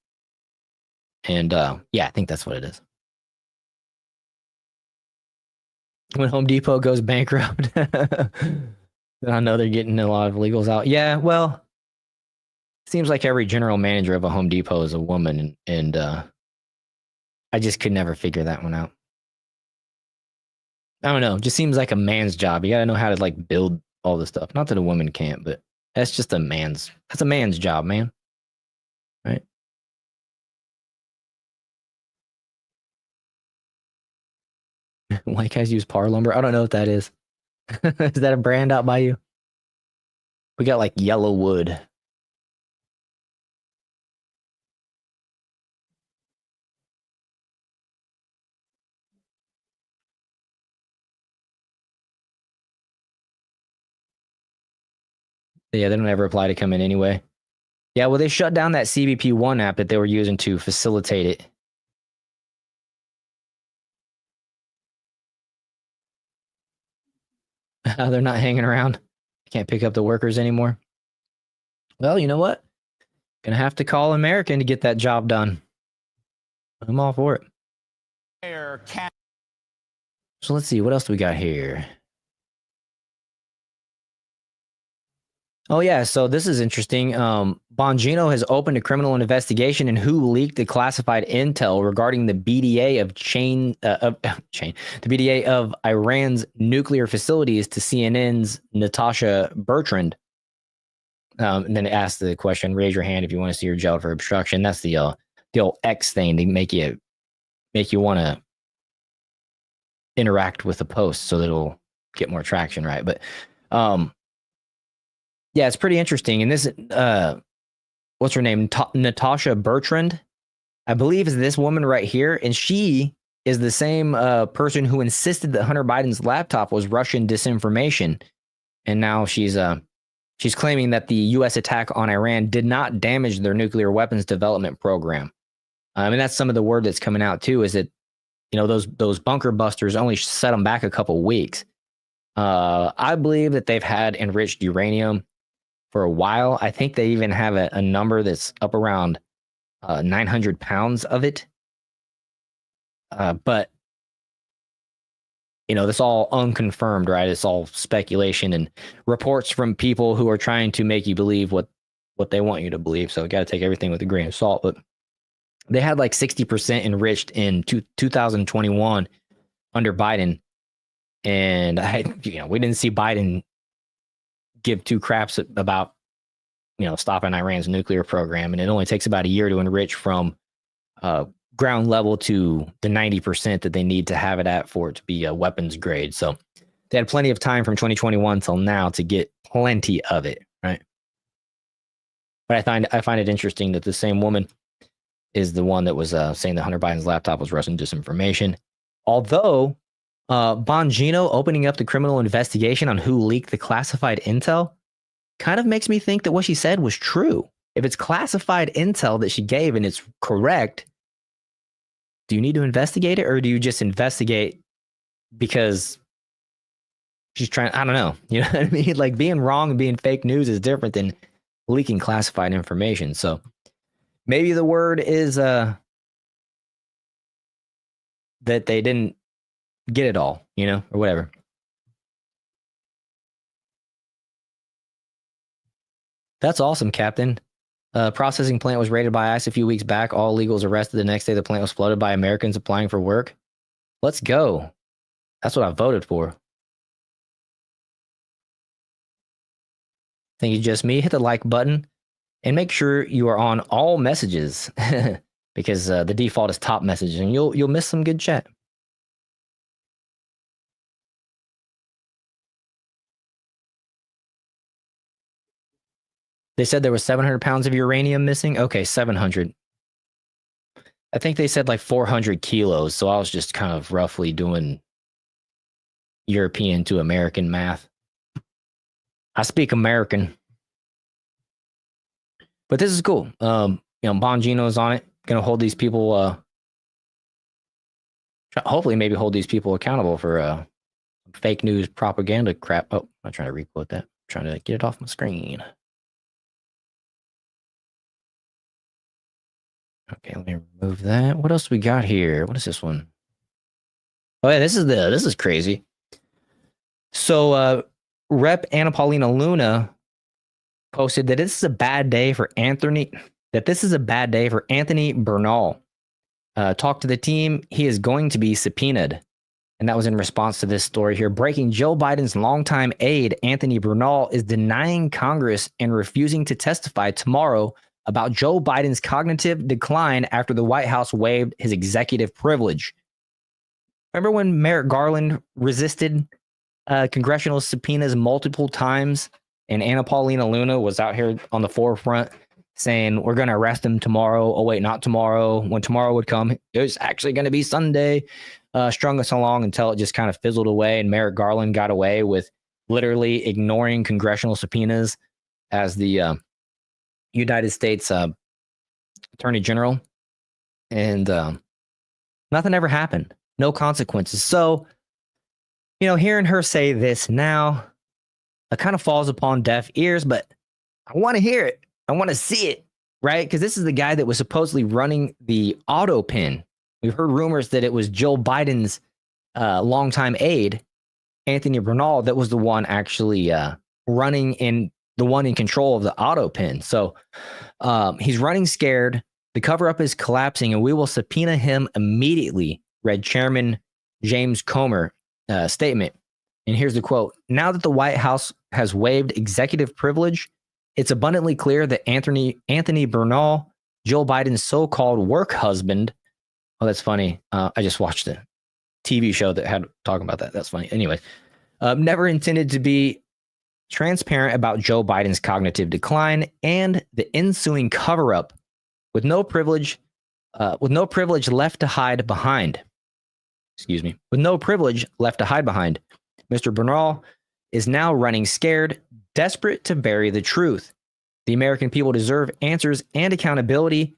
And yeah, I think that's what it is. When Home Depot goes bankrupt, I know they're getting a lot of illegals out. Yeah, well, seems like every general manager of a Home Depot is a woman, and I just could never figure that one out. I don't know. It just seems like a man's job. You gotta know how to like build all this stuff. Not that a woman can't, but that's a man's job, man. Right? White guys use par lumber. I don't know what that is. Is that a brand out by you? We got like yellow wood. Yeah, they don't ever apply to come in anyway. Yeah, well, they shut down that CBP1 app that they were using to facilitate it. They're not hanging around. Can't pick up the workers anymore. Well, you know what? Gonna have to call American to get that job done. I'm all for it. So let's see, what else do we got here? Oh yeah, so this is interesting. Bongino has opened a criminal investigation in who leaked the classified intel regarding the BDA the BDA of Iran's nuclear facilities to CNN's Natasha Bertrand. And then it asked the question: raise your hand if you want to see her jailed for obstruction. That's the old X thing to make you want to interact with the post so that it'll get more traction, right? But yeah, it's pretty interesting. And this, what's her name? Natasha Bertrand, I believe, is this woman right here. And she is the same person who insisted that Hunter Biden's laptop was Russian disinformation. And now she's claiming that the U.S. attack on Iran did not damage their nuclear weapons development program. And that's some of the word that's coming out too, is that, you know, those bunker busters only set them back a couple weeks. I believe that they've had enriched uranium for a while. I think they even have a number that's up around 900 pounds of it. But, you know, that's all unconfirmed, right? It's all speculation and reports from people who are trying to make you believe what they want you to believe. So you got to take everything with a grain of salt. But they had like 60% enriched in 2021 under Biden. And we didn't see Biden give two craps about, stopping Iran's nuclear program. And it only takes about a year to enrich from ground level to the 90% that they need to have it at for it to be a weapons grade. So they had plenty of time from 2021 till now to get plenty of it, right? But I find it interesting that the same woman is the one that was saying that Hunter Biden's laptop was Russian disinformation. Although Bongino opening up the criminal investigation on who leaked the classified intel kind of makes me think that what she said was true. If it's classified intel that she gave and it's correct, do you need to investigate it, or do you just investigate because she's trying? I don't know. You know what I mean? Like, being wrong and being fake news is different than leaking classified information. So maybe the word is that they didn't get it all, or whatever. That's awesome, Captain. Processing plant was raided by ICE a few weeks back. All illegals arrested. The next day, the plant was flooded by Americans applying for work. Let's go. That's what I voted for. Thank you, just me. Hit the like button and make sure you are on all messages because the default is top messages, and you'll miss some good chat. They said there was 700 pounds of uranium missing. Okay, 700. I think they said like 400 kilos. So I was just kind of roughly doing European to American math. I speak American. But this is cool. Bongino's on it. Gonna hold these people, hopefully maybe hold these people accountable for fake news propaganda crap. Oh, I'm trying to requote that. I'm trying to get it off my screen. Okay, let me remove that. What else we got here? What is this one? Oh yeah, this is crazy. So Rep. Anna Paulina Luna posted that this is a bad day for Anthony Bernal. Talk to the team. He is going to be subpoenaed. And that was in response to this story here. Breaking: Joe Biden's longtime aide, Anthony Bernal, is denying Congress and refusing to testify tomorrow about Joe Biden's cognitive decline after the White House waived his executive privilege. Remember when Merrick Garland resisted congressional subpoenas multiple times, and Anna Paulina Luna was out here on the forefront saying, we're going to arrest him tomorrow. Oh, wait, not tomorrow. When tomorrow would come, it was actually going to be Sunday. Strung us along until it just kind of fizzled away, and Merrick Garland got away with literally ignoring congressional subpoenas as the United States Attorney General, and nothing ever happened. No consequences. So, hearing her say this now, it kind of falls upon deaf ears, but I want to hear it. I want to see it, right? Because this is the guy that was supposedly running the auto pin. We've heard rumors that it was Joe Biden's longtime aide, Anthony Bernal, that was the one actually running in the one in control of the auto pin. So he's running scared. The cover up is collapsing, and we will subpoena him immediately, read Chairman James Comer statement. And here's the quote: now that the White House has waived executive privilege, it's abundantly clear that Anthony Bernal, Joe Biden's so-called work husband. Oh, that's funny. I just watched a TV show that had talking about that. That's funny. Anyway, never intended to be transparent about Joe Biden's cognitive decline and the ensuing cover-up, with no privilege left to hide behind. With no privilege left to hide behind. Mr. Bernal is now running scared, desperate to bury the truth. The American people deserve answers and accountability,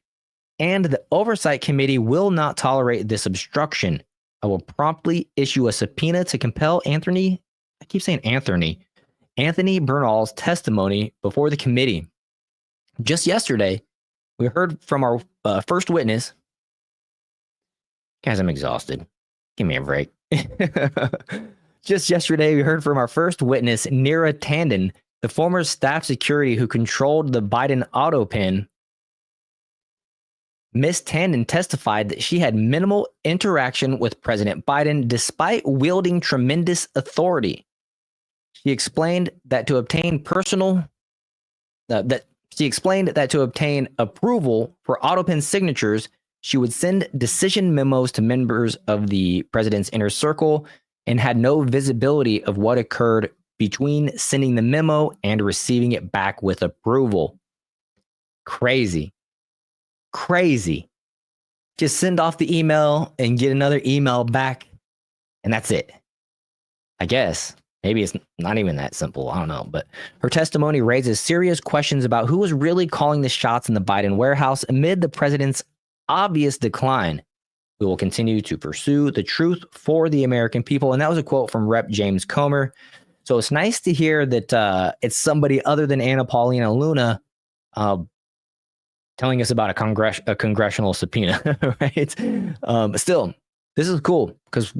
and the Oversight Committee will not tolerate this obstruction. I will promptly issue a subpoena to compel Anthony Bernal's testimony before the committee. Just yesterday, we heard from our first witness. Guys, I'm exhausted. Give me a break. Just yesterday, we heard from our first witness, Neera Tanden, the former staff security who controlled the Biden auto pin. Ms. Tandon testified that she had minimal interaction with President Biden despite wielding tremendous authority. She explained that to obtain approval for AutoPen signatures, she would send decision memos to members of the president's inner circle and had no visibility of what occurred between sending the memo and receiving it back with approval. Crazy. Just send off the email and get another email back, and that's it. I guess. Maybe it's not even that simple. I don't know. But her testimony raises serious questions about who was really calling the shots in the Biden warehouse amid the president's obvious decline. We will continue to pursue the truth for the American people. And that was a quote from Rep. James Comer. So it's nice to hear that it's somebody other than Anna Paulina Luna telling us about a congressional subpoena, right? Still, this is cool because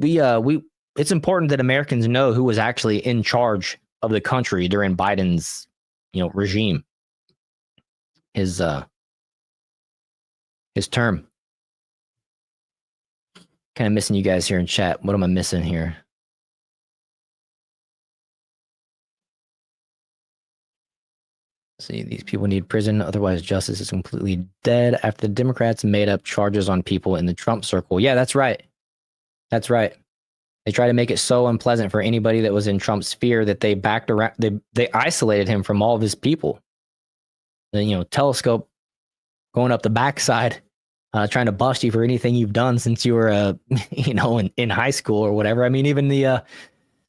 it's important that Americans know who was actually in charge of the country during Biden's, regime, his term. Kind of missing you guys here in chat. What am I missing here? See, these people need prison, otherwise justice is completely dead after the Democrats made up charges on people in the Trump circle. Yeah, that's right. That's right. They try to make it so unpleasant for anybody that was in Trump's sphere that they backed around. They isolated him from all of his people. The telescope going up the backside, trying to bust you for anything you've done since you were, in high school or whatever. I mean, even the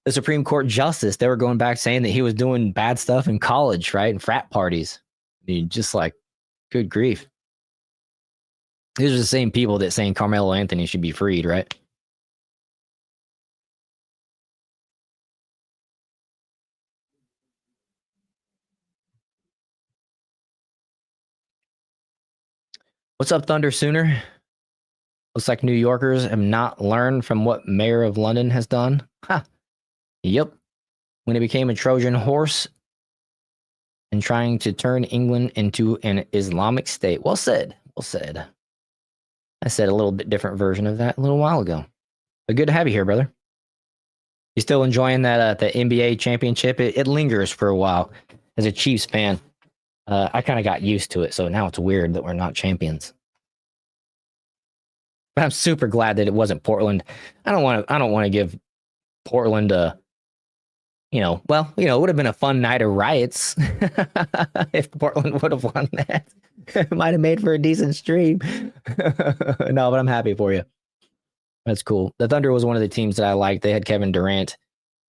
Supreme Court justice, they were going back saying that he was doing bad stuff in college, right? And frat parties. I mean, just like, good grief. These are the same people that saying Carmelo Anthony should be freed, right? What's up, Thunder Sooner? Looks like New Yorkers have not learned from what Mayor of London has done. Yep. When he became a Trojan horse and trying to turn England into an Islamic state. Well said. Well said. I said a little bit different version of that a little while ago. But good to have you here, brother. You still enjoying that the NBA championship? It lingers for a while. As a Chiefs fan, I kind of got used to it, so now it's weird that we're not champions. But I'm super glad that it wasn't Portland. I don't want to give Portland a, it would have been a fun night of riots if Portland would have won that. It might have made for a decent stream. No, but I'm happy for you. That's cool. The Thunder was one of the teams that I liked. They had Kevin Durant,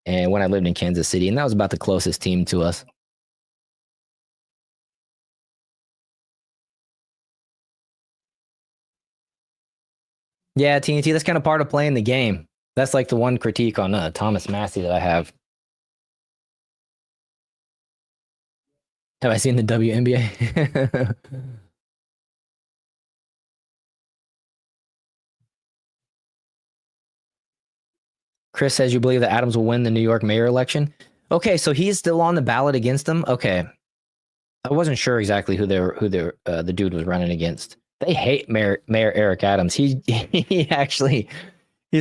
and when I lived in Kansas City, and that was about the closest team to us. Yeah, TNT, that's kind of part of playing the game. That's like the one critique on Thomas Massey that I have. Have I seen the WNBA? Chris says you believe that Adams will win the New York mayor election. Okay, so he's still on the ballot against them. Okay, I wasn't sure exactly who the dude was running against. They hate Mayor Eric Adams. He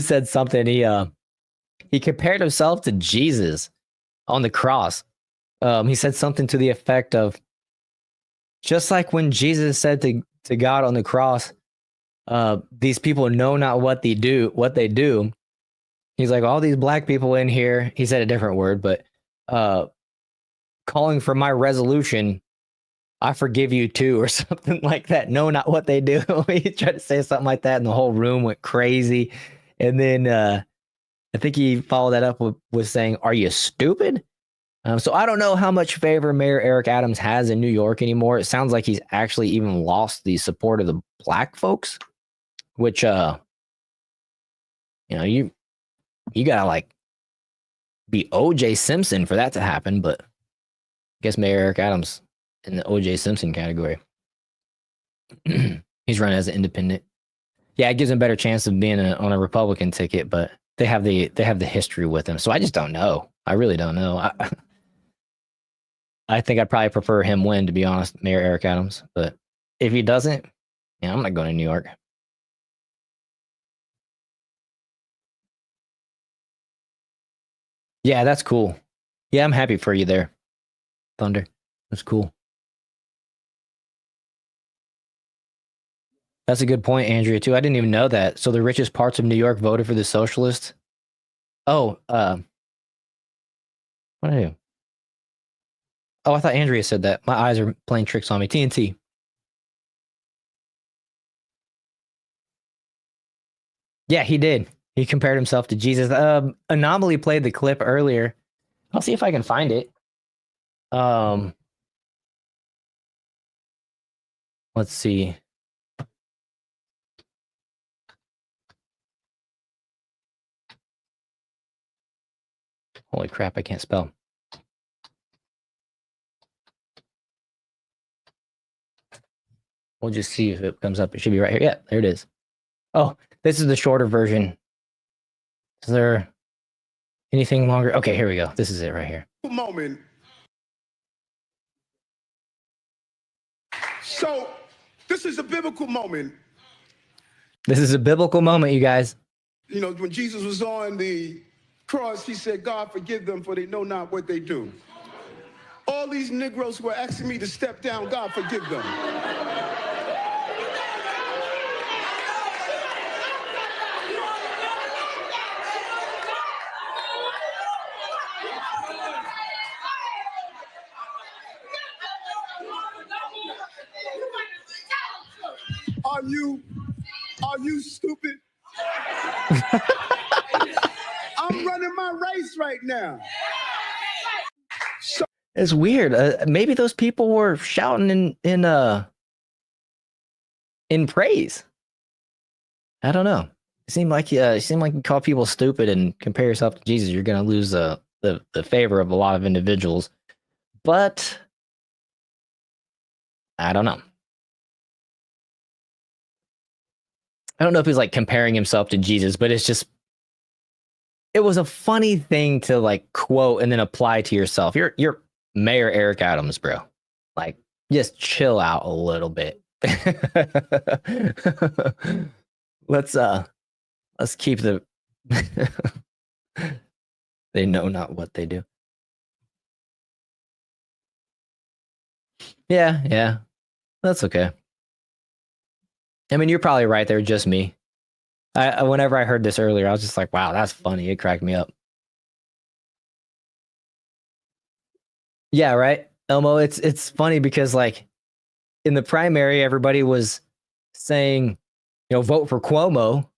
said something. He compared himself to Jesus on the cross. He said something to the effect of, just like when Jesus said to God on the cross, these people know not what they do. He's like, all these black people in here, he said a different word, but calling for my resolution, I forgive you too, or something like that. No, not what they do. He tried to say something like that, and the whole room went crazy. And then I think he followed that up with saying, "Are you stupid?" So I don't know how much favor Mayor Eric Adams has in New York anymore. It sounds like he's actually even lost the support of the black folks, which you gotta like be O.J. Simpson for that to happen. But I guess Mayor Eric Adams in the O.J. Simpson category. He's running as an independent. Yeah, it gives him a better chance of being on a Republican ticket, but they have the history with him. So I just don't know. I really don't know. I think I'd probably prefer him win, to be honest, Mayor Eric Adams. But if he doesn't, Yeah, I'm not going to New York. Yeah, that's cool. Yeah, I'm happy for you there, Thunder. That's cool. That's a good point, Andrea, too. I didn't even know that. So the richest parts of New York voted for the socialists? Oh, what did I do? Oh, I thought Andrea said that. My eyes are playing tricks on me. TNT. Yeah, he did. He compared himself to Jesus. Anomaly played the clip earlier. I'll see if I can find it. Let's see. Holy crap, I can't spell. We'll just see if it comes up. It should be right here. Yeah, there it is. Oh, this is the shorter version. Is there anything longer? Okay, here we go. This is it right here. Moment. So, this is a biblical moment. This is a biblical moment, you guys. You know, when Jesus was on the cross, he said, God, forgive them, for they know not what they do. All these Negroes who are asking me to step down, God, forgive them. Are you stupid? I'm running my race right now. It's weird. Maybe those people were shouting in praise. I don't know. It seemed like you call people stupid and compare yourself to Jesus. You're going to lose the favor of a lot of individuals. But I don't know. I don't know if he's like comparing himself to Jesus, but it was a funny thing to like quote and then apply to yourself. You're Mayor Eric Adams, bro. Like, just chill out a little bit. Let's keep the they know not what they do. Yeah. That's okay. I mean, you're probably right there, just me. Whenever I heard this earlier, I was just like, wow, that's funny. It cracked me up. Yeah, right, Elmo. It's funny because like in the primary, everybody was saying, vote for Cuomo,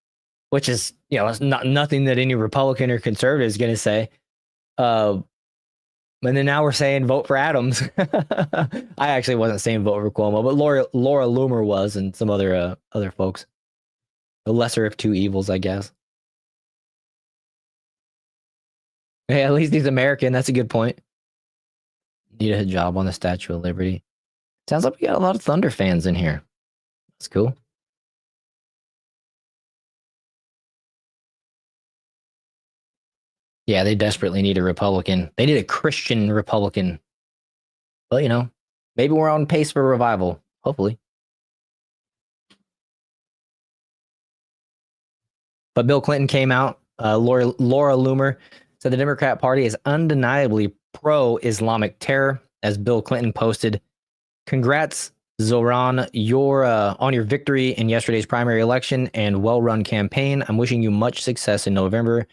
which is, it's nothing that any Republican or conservative is going to say. And then now we're saying vote for Adams. I actually wasn't saying vote for Cuomo, but Laura Loomer was, and some other folks. The lesser of two evils, I guess. Hey, at least he's American. That's a good point. Need a job on the Statue of Liberty. Sounds like we got a lot of Thunder fans in here. That's cool. Yeah, they desperately need a Republican. They need a Christian Republican. Well, maybe we're on pace for revival. Hopefully. But Bill Clinton came out. Laura Loomer said the Democrat Party is undeniably pro-Islamic terror. As Bill Clinton posted, "Congrats, Zoran, on your victory in yesterday's primary election and well-run campaign. I'm wishing you much success in November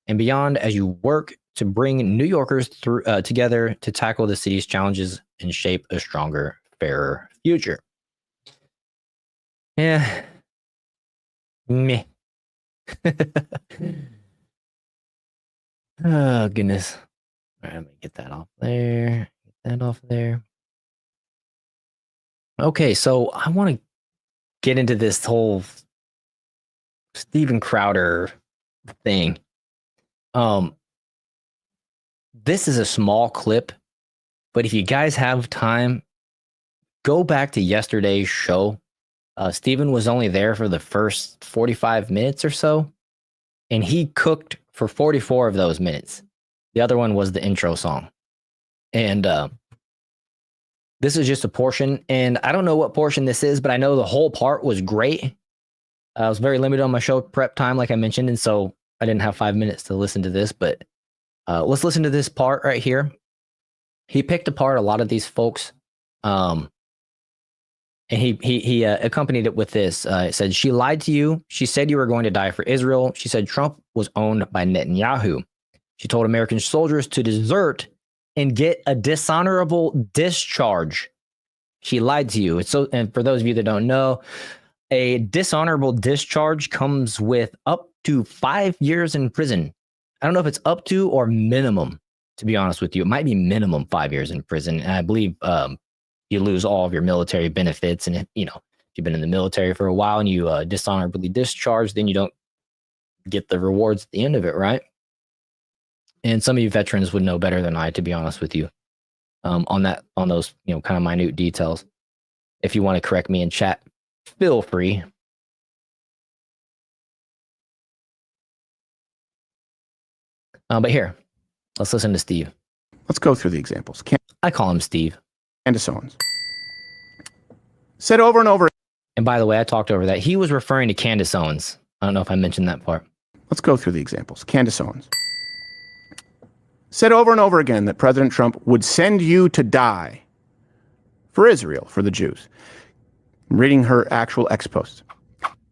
and beyond as you work to bring New Yorkers together to tackle the city's challenges and shape a stronger, fairer future." Yeah. Meh. Oh, goodness. All right, let me get that off there. Okay, so I want to get into this whole Steven Crowder thing. This is a small clip, but if you guys have time, go back to yesterday's show. Steven was only there for the first 45 minutes or so, and he cooked for 44 of those minutes. The other one was the intro song. And This is just a portion, and I don't know what portion this is, but I know the whole part was great. I was very limited on my show prep time, like I mentioned, and so I didn't have 5 minutes to listen to this, but let's listen to this part right here. He picked apart a lot of these folks, and he accompanied it with this. It said, she lied to you. She said you were going to die for Israel. She said Trump was owned by Netanyahu. She told American soldiers to desert and get a dishonorable discharge. She lied to you. And for those of you that don't know, a dishonorable discharge comes with up to 5 years in prison. I don't know if it's up to or minimum, to be honest with you. It might be minimum 5 years in prison. And I believe you lose all of your military benefits. And if you've been in the military for a while and you dishonorably discharge, then you don't get the rewards at the end of it, right? And some of you veterans would know better than I, to be honest with you, on those kind of minute details. If you want to correct me in chat, feel free. But here, let's listen to Steve. Let's go through the examples. I call him Steve. Candace Owens said over and over. And by the way, I talked over that. He was referring to Candace Owens. I don't know if I mentioned that part. Let's go through the examples. Candace Owens said over and over again that President Trump would send you to die for Israel, for the Jews. I'm reading her actual ex-post.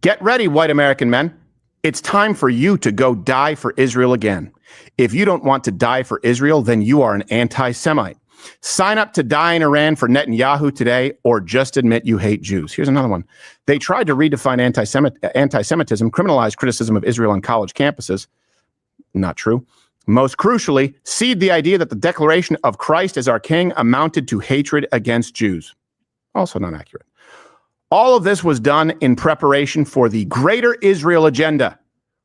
Get ready, white American men. It's time for you to go die for Israel again. If you don't want to die for Israel, then you are an anti-Semite. Sign up to die in Iran for Netanyahu today, or just admit you hate Jews. Here's another one. They tried to redefine anti-Semitism, criminalize criticism of Israel on college campuses. Not true. Most crucially, seed the idea that the declaration of Christ as our king amounted to hatred against Jews. Also not accurate. All of this was done in preparation for the greater Israel agenda,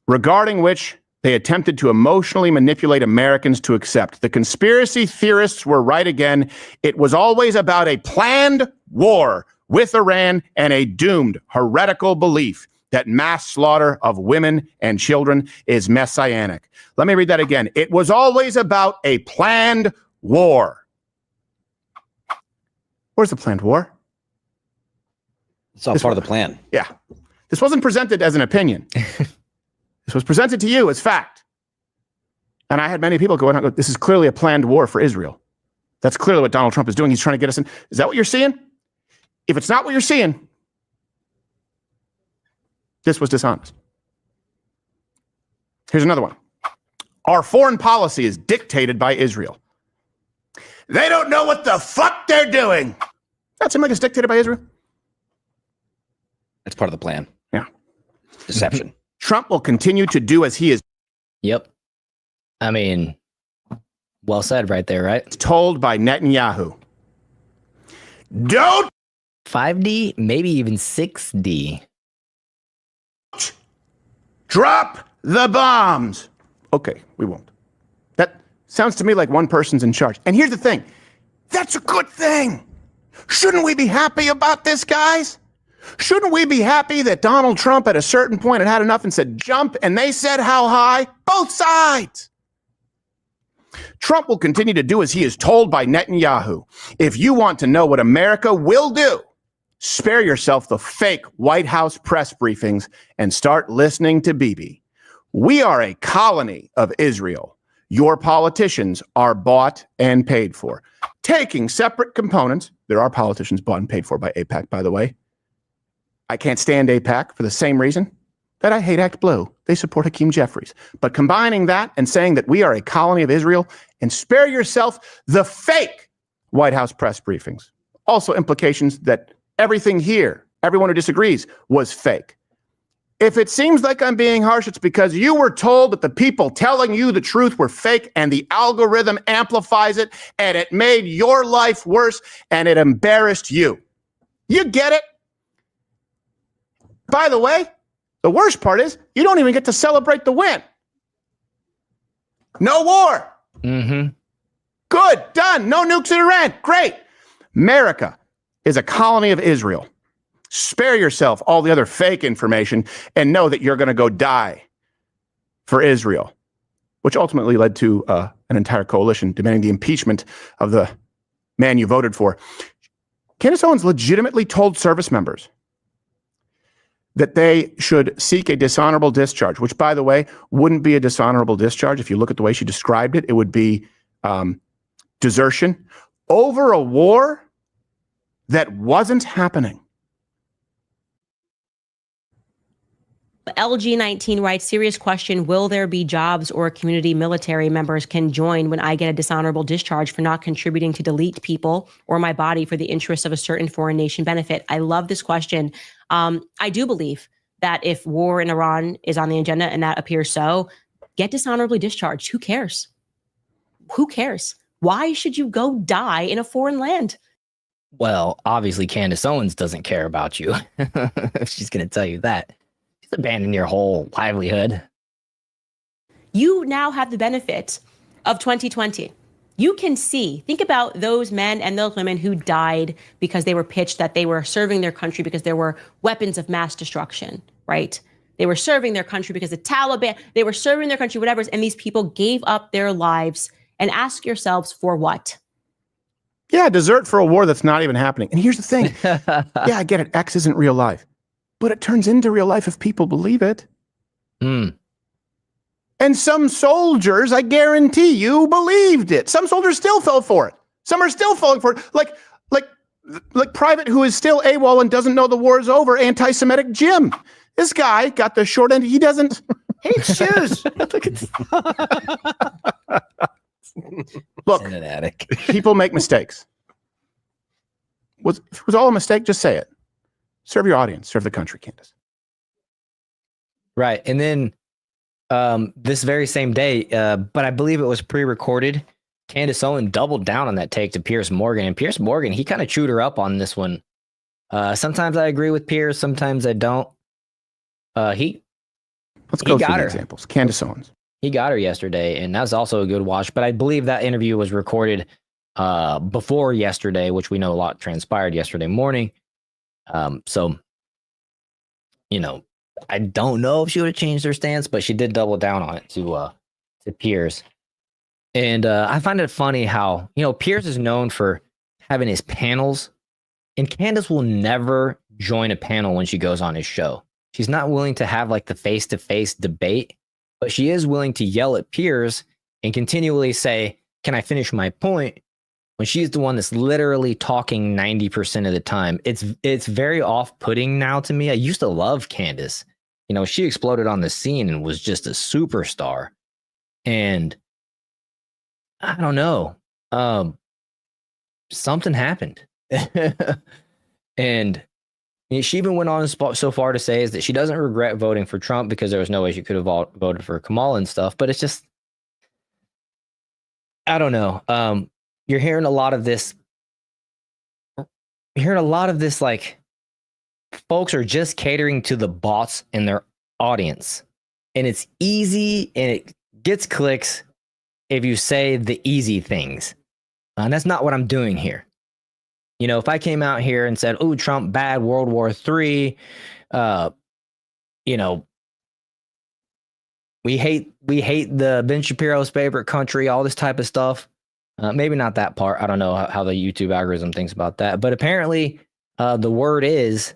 regarding which they attempted to emotionally manipulate Americans to accept. The conspiracy theorists were right again. It was always about a planned war with Iran and a doomed heretical belief that mass slaughter of women and children is messianic. Let me read that again. It was always about a planned war. Where's the planned war? It's all part of the plan. Yeah. This wasn't presented as an opinion. This was presented to you as fact. And I had many people going, this is clearly a planned war for Israel. That's clearly what Donald Trump is doing. He's trying to get us in. Is that what you're seeing? If it's not what you're seeing, this was dishonest. Here's another one. Our foreign policy is dictated by Israel. They don't know what the fuck they're doing. That seems like it's dictated by Israel. That's part of the plan. Yeah. Deception. Trump will continue to do as he is. Yep. I mean, well said right there, right? Told by Netanyahu. Don't 5D, maybe even 6D. Drop the bombs. Okay, we won't. That sounds to me like one person's in charge. And here's the thing. That's a good thing. Shouldn't we be happy about this, guys? Shouldn't we be happy that Donald Trump at a certain point had enough and said jump, and they said how high? Both sides. Trump will continue to do as he is told by Netanyahu. If you want to know what America will do, spare yourself the fake White House press briefings and start listening to Bibi. We are a colony of Israel. Your politicians are bought and paid for. Taking separate components, there are politicians bought and paid for by AIPAC, by the way. I can't stand AIPAC for the same reason that I hate Act Blue. They support Hakeem Jeffries. But combining that and saying that we are a colony of Israel, and spare yourself the fake White House press briefings. Also implications that everything here, everyone who disagrees, was fake. If it seems like I'm being harsh, it's because you were told that the people telling you the truth were fake, and the algorithm amplifies it, and it made your life worse, and it embarrassed you. You get it? By the way, the worst part is you don't even get to celebrate the win. No war. Mm-hmm. Good. Done. No nukes in Iran. Great. America is a colony of Israel. Spare yourself all the other fake information and know that you're going to go die for Israel, which ultimately led to an entire coalition demanding the impeachment of the man you voted for. Candace Owens legitimately told service members that they should seek a dishonorable discharge, which, by the way, wouldn't be a dishonorable discharge. If you look at the way she described it, it would be desertion over a war that wasn't happening. LG19 writes, serious question, will there be jobs or community military members can join when I get a dishonorable discharge for not contributing to delete people or my body for the interests of a certain foreign nation benefit? I love this question. I do believe that if war in Iran is on the agenda, and that appears so, get dishonorably discharged. Who cares? Who cares? Why should you go die in a foreign land? Well, obviously Candace Owens doesn't care about you. She's going to tell you that. She's abandoning your whole livelihood. You now have the benefit of 2020. You can see, think about those men and those women who died because they were pitched that they were serving their country because there were weapons of mass destruction, right? They were serving their country because the Taliban, they were serving their country, whatever, and these people gave up their lives. And ask yourselves for what? Yeah, desert for a war that's not even happening. And here's the thing. Yeah, I get it. X isn't real life. But it turns into real life if people believe it. Hmm. And some soldiers, I guarantee you, believed it. Some soldiers still fell for it. Some are still falling for it. Like Private who is still AWOL and doesn't know the war is over, anti-Semitic Jim. This guy got the short end. He doesn't. Hates shoes. Look, In an attic. people make mistakes. If it was all a mistake, just say it. Serve your audience. Serve the country, Candace. Right. And then this very same day, but I believe it was pre-recorded, Candace Owens doubled down on that take to Piers Morgan. And Piers Morgan, he kind of chewed her up on this one. Sometimes I agree with Piers. Sometimes I don't. Let's go through the examples. Candace Owens. He got her yesterday, and that's also a good watch. But I believe that interview was recorded before yesterday, which we know a lot transpired yesterday morning. So, you know, I don't know if she would have changed her stance, but she did double down on it to Piers. And I find it funny how, you know, Piers is known for having his panels, and Candace will never join a panel when she goes on his show. She's not willing to have like the face-to-face debate, but she is willing to yell at Piers and continually say, can I finish my point? When she's the one that's literally talking 90% of the time. It's very off-putting now to me. I used to love Candace. You know, she exploded on the scene and was just a superstar. And I don't know. Something happened. And she even went on so far to say is that she doesn't regret voting for Trump because there was no way she could have voted for Kamala and stuff. But it's just, I don't know. You're hearing a lot of this. You're hearing a lot of this, like, folks are just catering to the bots in their audience. And it's easy and it gets clicks if you say the easy things. And that's not what I'm doing here. You know, if I came out here and said, oh, Trump bad, World War III, you know, we hate the Ben Shapiro's favorite country, all this type of stuff. Maybe not that part. I don't know how the YouTube algorithm thinks about that. But apparently the word is,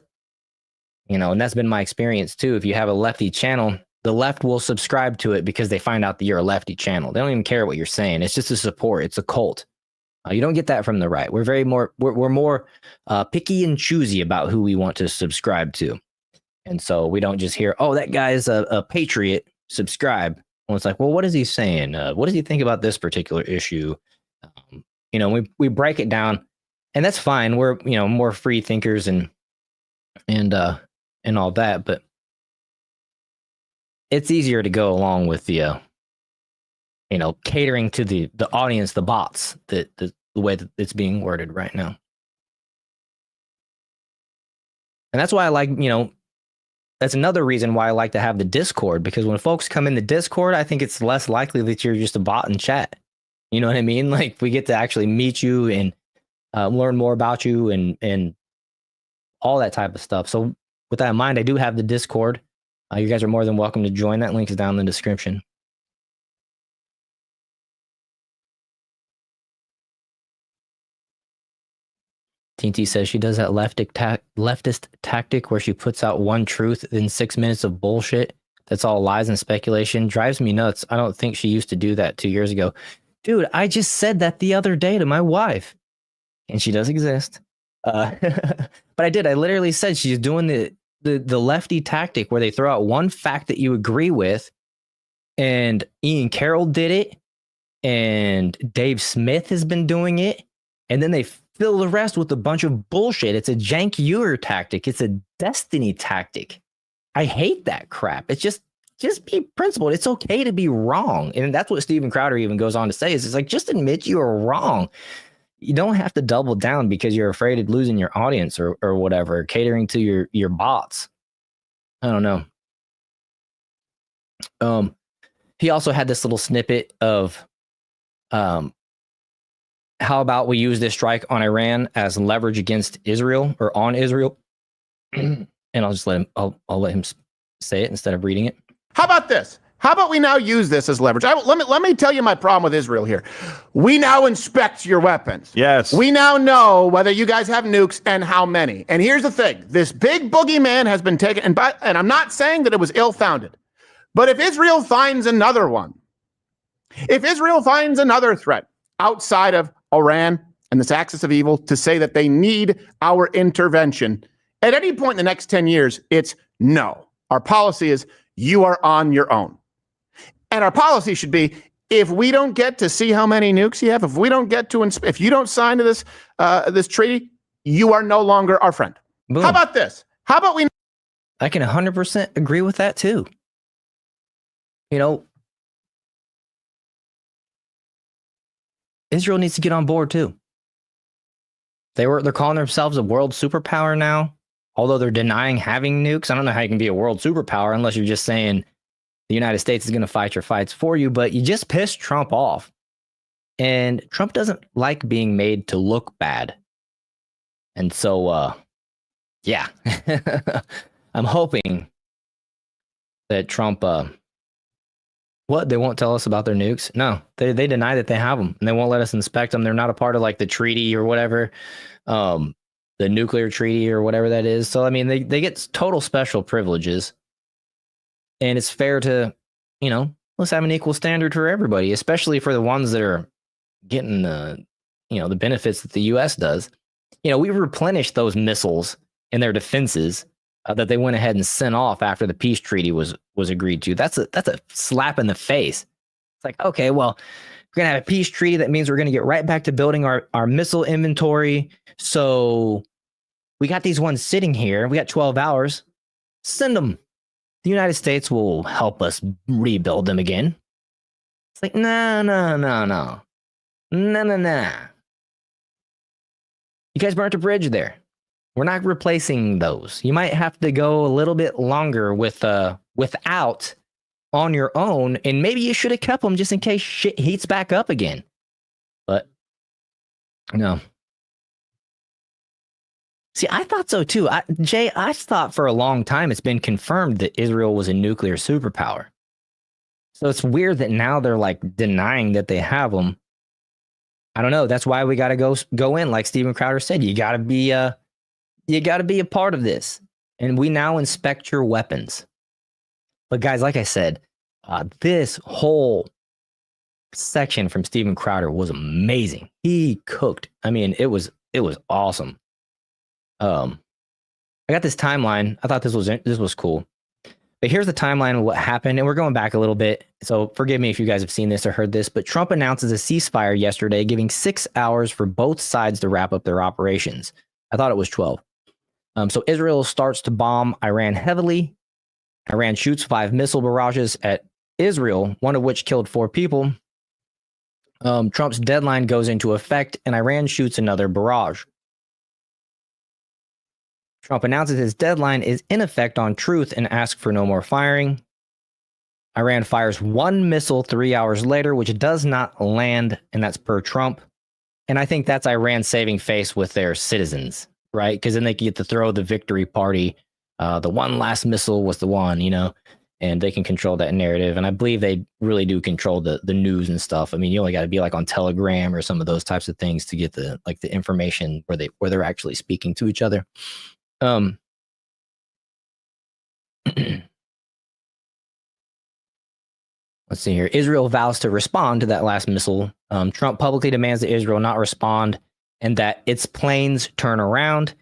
you know, and that's been my experience too. If you have a lefty channel, the left will subscribe to it because they find out that you're a lefty channel. They don't even care what you're saying. It's just a support. It's a cult. You don't get that from the right. We're more picky and choosy about who we want to subscribe to. And so we don't just hear, oh, that guy's a patriot, subscribe. Well, it's like, well, what is he saying? What does he think about this particular issue? You know, we break it down, and that's fine. We're, you know, more free thinkers and all that, but it's easier to go along with the you know, catering to the audience, the bots, the way that it's being worded right now. And that's why I like, you know, that's another reason why I like to have the Discord, because when folks come in the Discord, I think it's less likely that you're just a bot in chat. You know what I mean? Like, we get to actually meet you and learn more about you and all that type of stuff. So with that in mind, I do have the Discord. You guys are more than welcome to join. That link is down in the description. TNT says she does that leftist tactic where she puts out one truth in 6 minutes of bullshit. That's all lies and speculation. Drives me nuts. I don't think she used to do that 2 years ago. Dude, I just said that the other day to my wife. And she does exist. But I did. I literally said she's doing the lefty tactic where they throw out one fact that you agree with. And Ian Carroll did it. And Dave Smith has been doing it. And then they fill the rest with a bunch of bullshit. It's a Cenk Uygur tactic. It's a destiny tactic. I hate that crap. It's just be principled. It's okay to be wrong. And that's what Steven Crowder even goes on to say is it's like, just admit you are wrong. You don't have to double down because you're afraid of losing your audience or whatever, catering to your bots. I don't know. He also had this little snippet of how about we use this strike on Iran as leverage against Israel or on Israel? And I'll just I'll let him say it instead of reading it. How about this? How about we now use this as leverage? Let me tell you my problem with Israel here. We now inspect your weapons. Yes. We now know whether you guys have nukes and how many. And here's the thing. This big boogeyman has been taken, and I'm not saying that it was ill-founded, but if Israel finds another one, if Israel finds another threat outside of Iran and this axis of evil to say that they need our intervention, at any point in the next 10 years, it's no. Our policy is you are on your own. And our policy should be, if we don't get to see how many nukes you have, if we don't get to, if you don't sign to this this treaty, you are no longer our friend. Boom. How about this? How about we? I can 100% agree with that too. You know, Israel needs to get on board too. They're calling themselves a world superpower now, although they're denying having nukes. I don't know how you can be a world superpower unless you're just saying the United States is going to fight your fights for you, but you just pissed Trump off. And Trump doesn't like being made to look bad. And so, yeah, I'm hoping that Trump, what? They won't tell us about their nukes? No, they deny that they have them and they won't let us inspect them. They're not a part of like the treaty or whatever, the nuclear treaty or whatever that is. So, I mean, they get total special privileges. And it's fair to, let's have an equal standard for everybody, especially for the ones that are getting the benefits that the U.S. does. We replenished those missiles and their defenses that they went ahead and sent off after the peace treaty was agreed to. That's a slap in the face. It's like, okay, well, we're going to have a peace treaty. That means we're going to get right back to building our missile inventory. So we got these ones sitting here. We got 12 hours. Send them. The United States will help us rebuild them again. It's like, no. You guys burnt a bridge there. We're not replacing those. You might have to go a little bit longer without on your own, and maybe you should have kept them just in case shit heats back up again. But no. See, I thought so too. Jay, I thought for a long time it's been confirmed that Israel was a nuclear superpower. So it's weird that now they're like denying that they have them. I don't know. That's why we got to go in, like Steven Crowder said. You got to be a part of this, and we now inspect your weapons. But guys, like I said, this whole section from Steven Crowder was amazing. He cooked. I mean, it was awesome. I got this timeline. I thought this was cool. But here's the timeline of what happened, and we're going back a little bit. So forgive me if you guys have seen this or heard this, but Trump announces a ceasefire yesterday, giving 6 hours for both sides to wrap up their operations. I thought it was 12. So Israel starts to bomb Iran heavily. Iran shoots 5 missile barrages at Israel, one of which killed 4 people. Trump's deadline goes into effect, and Iran shoots another barrage. Trump announces his deadline is in effect on truth and asks for no more firing. Iran fires 1 missile 3 hours later, which does not land, and that's per Trump. And I think that's Iran saving face with their citizens, right? Because then they get to throw the victory party. The one last missile was the one, and they can control that narrative. And I believe they really do control the news and stuff. I mean, you only got to be like on Telegram or some of those types of things to get the information where they're actually speaking to each other. Let's see here. Israel vows to respond to that last missile. Trump publicly demands that Israel not respond and that its planes turn around.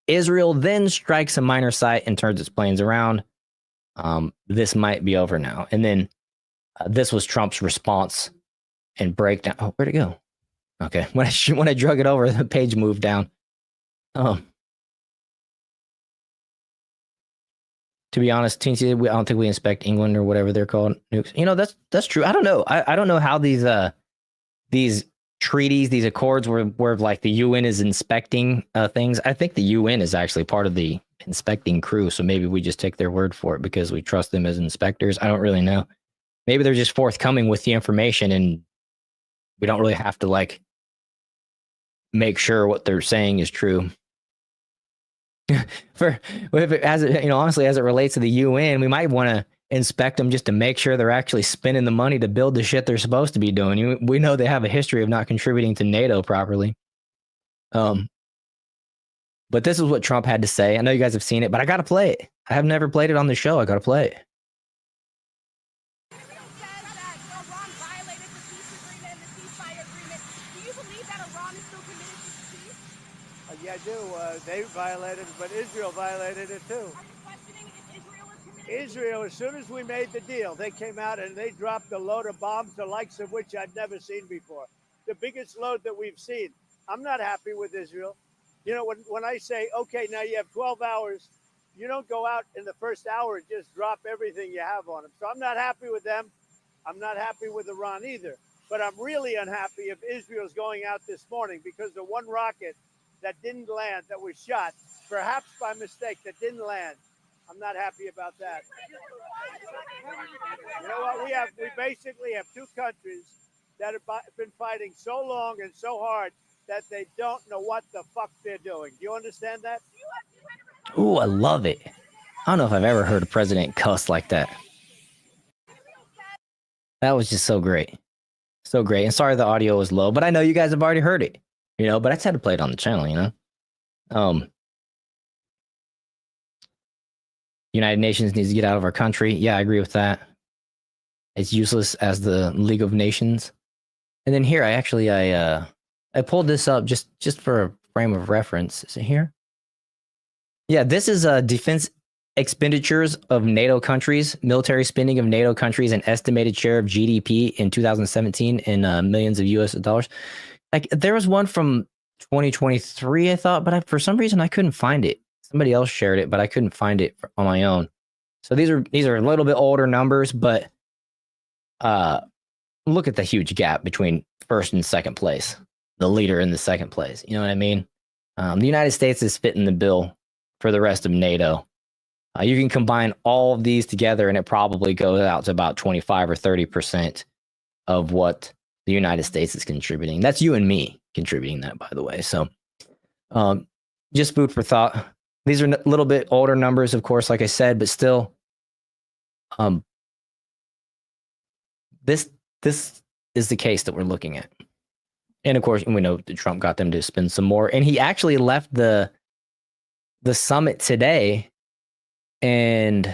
Israel then strikes a minor site and turns its planes around. This might be over now. And then this was Trump's response and breakdown. Oh, where'd it go? Okay. When I drug it over, the page moved down. To be honest, TNC, I don't think we inspect England or whatever they're called. Nukes. You know, that's true. I don't know. I don't know how these treaties, these accords where like the UN is inspecting things. I think the UN is actually part of the inspecting crew. So maybe we just take their word for it because we trust them as inspectors. I don't really know. Maybe they're just forthcoming with the information and we don't really have to like make sure what they're saying is true. Honestly, as it relates to the UN, we might want to inspect them just to make sure they're actually spending the money to build the shit they're supposed to be doing. We know they have a history of not contributing to NATO properly. But this is what Trump had to say. I know you guys have seen it, but I got to play it. I have never played it on the show. I got to play it. Yeah, I do. They violated it, but Israel violated it too. Israel, as soon as we made the deal, they came out and they dropped a load of bombs, the likes of which I'd never seen before. The biggest load that we've seen. I'm not happy with Israel. You know, when I say, okay, now you have 12 hours, you don't go out in the first hour and just drop everything you have on them. So I'm not happy with them. I'm not happy with Iran either. But I'm really unhappy if Israel's going out this morning because the one rocket that didn't land, that was shot, perhaps by mistake, that didn't land. I'm not happy about that. You know what? We basically have two countries that have been fighting so long and so hard that they don't know what the fuck they're doing. Do you understand that? Ooh, I love it. I don't know if I've ever heard a president cuss like that. That was just so great. So great. And sorry the audio was low, but I know you guys have already heard it. You know, but I just had to play it on the channel, you know? United Nations needs to get out of our country. Yeah, I agree with that. It's useless as the League of Nations. And then here, I pulled this up just for a frame of reference. Is it here? Yeah, this is defense expenditures of NATO countries, military spending of NATO countries, an estimated share of GDP in 2017 in millions of US dollars. Like there was one from 2023, I thought, but for some reason I couldn't find it. Somebody else shared it, but I couldn't find it on my own. So these are a little bit older numbers, but look at the huge gap between first and second place, the leader in the second place. You know what I mean? The United States is fitting the bill for the rest of NATO. You can combine all of these together and it probably goes out to about 25 or 30% of what the United States is contributing. That's you and me contributing that, by the way. So just food for thought. These are a little bit older numbers, of course, like I said, but still, this is the case that we're looking at. And of course, we know that Trump got them to spend some more. And he actually left the summit today and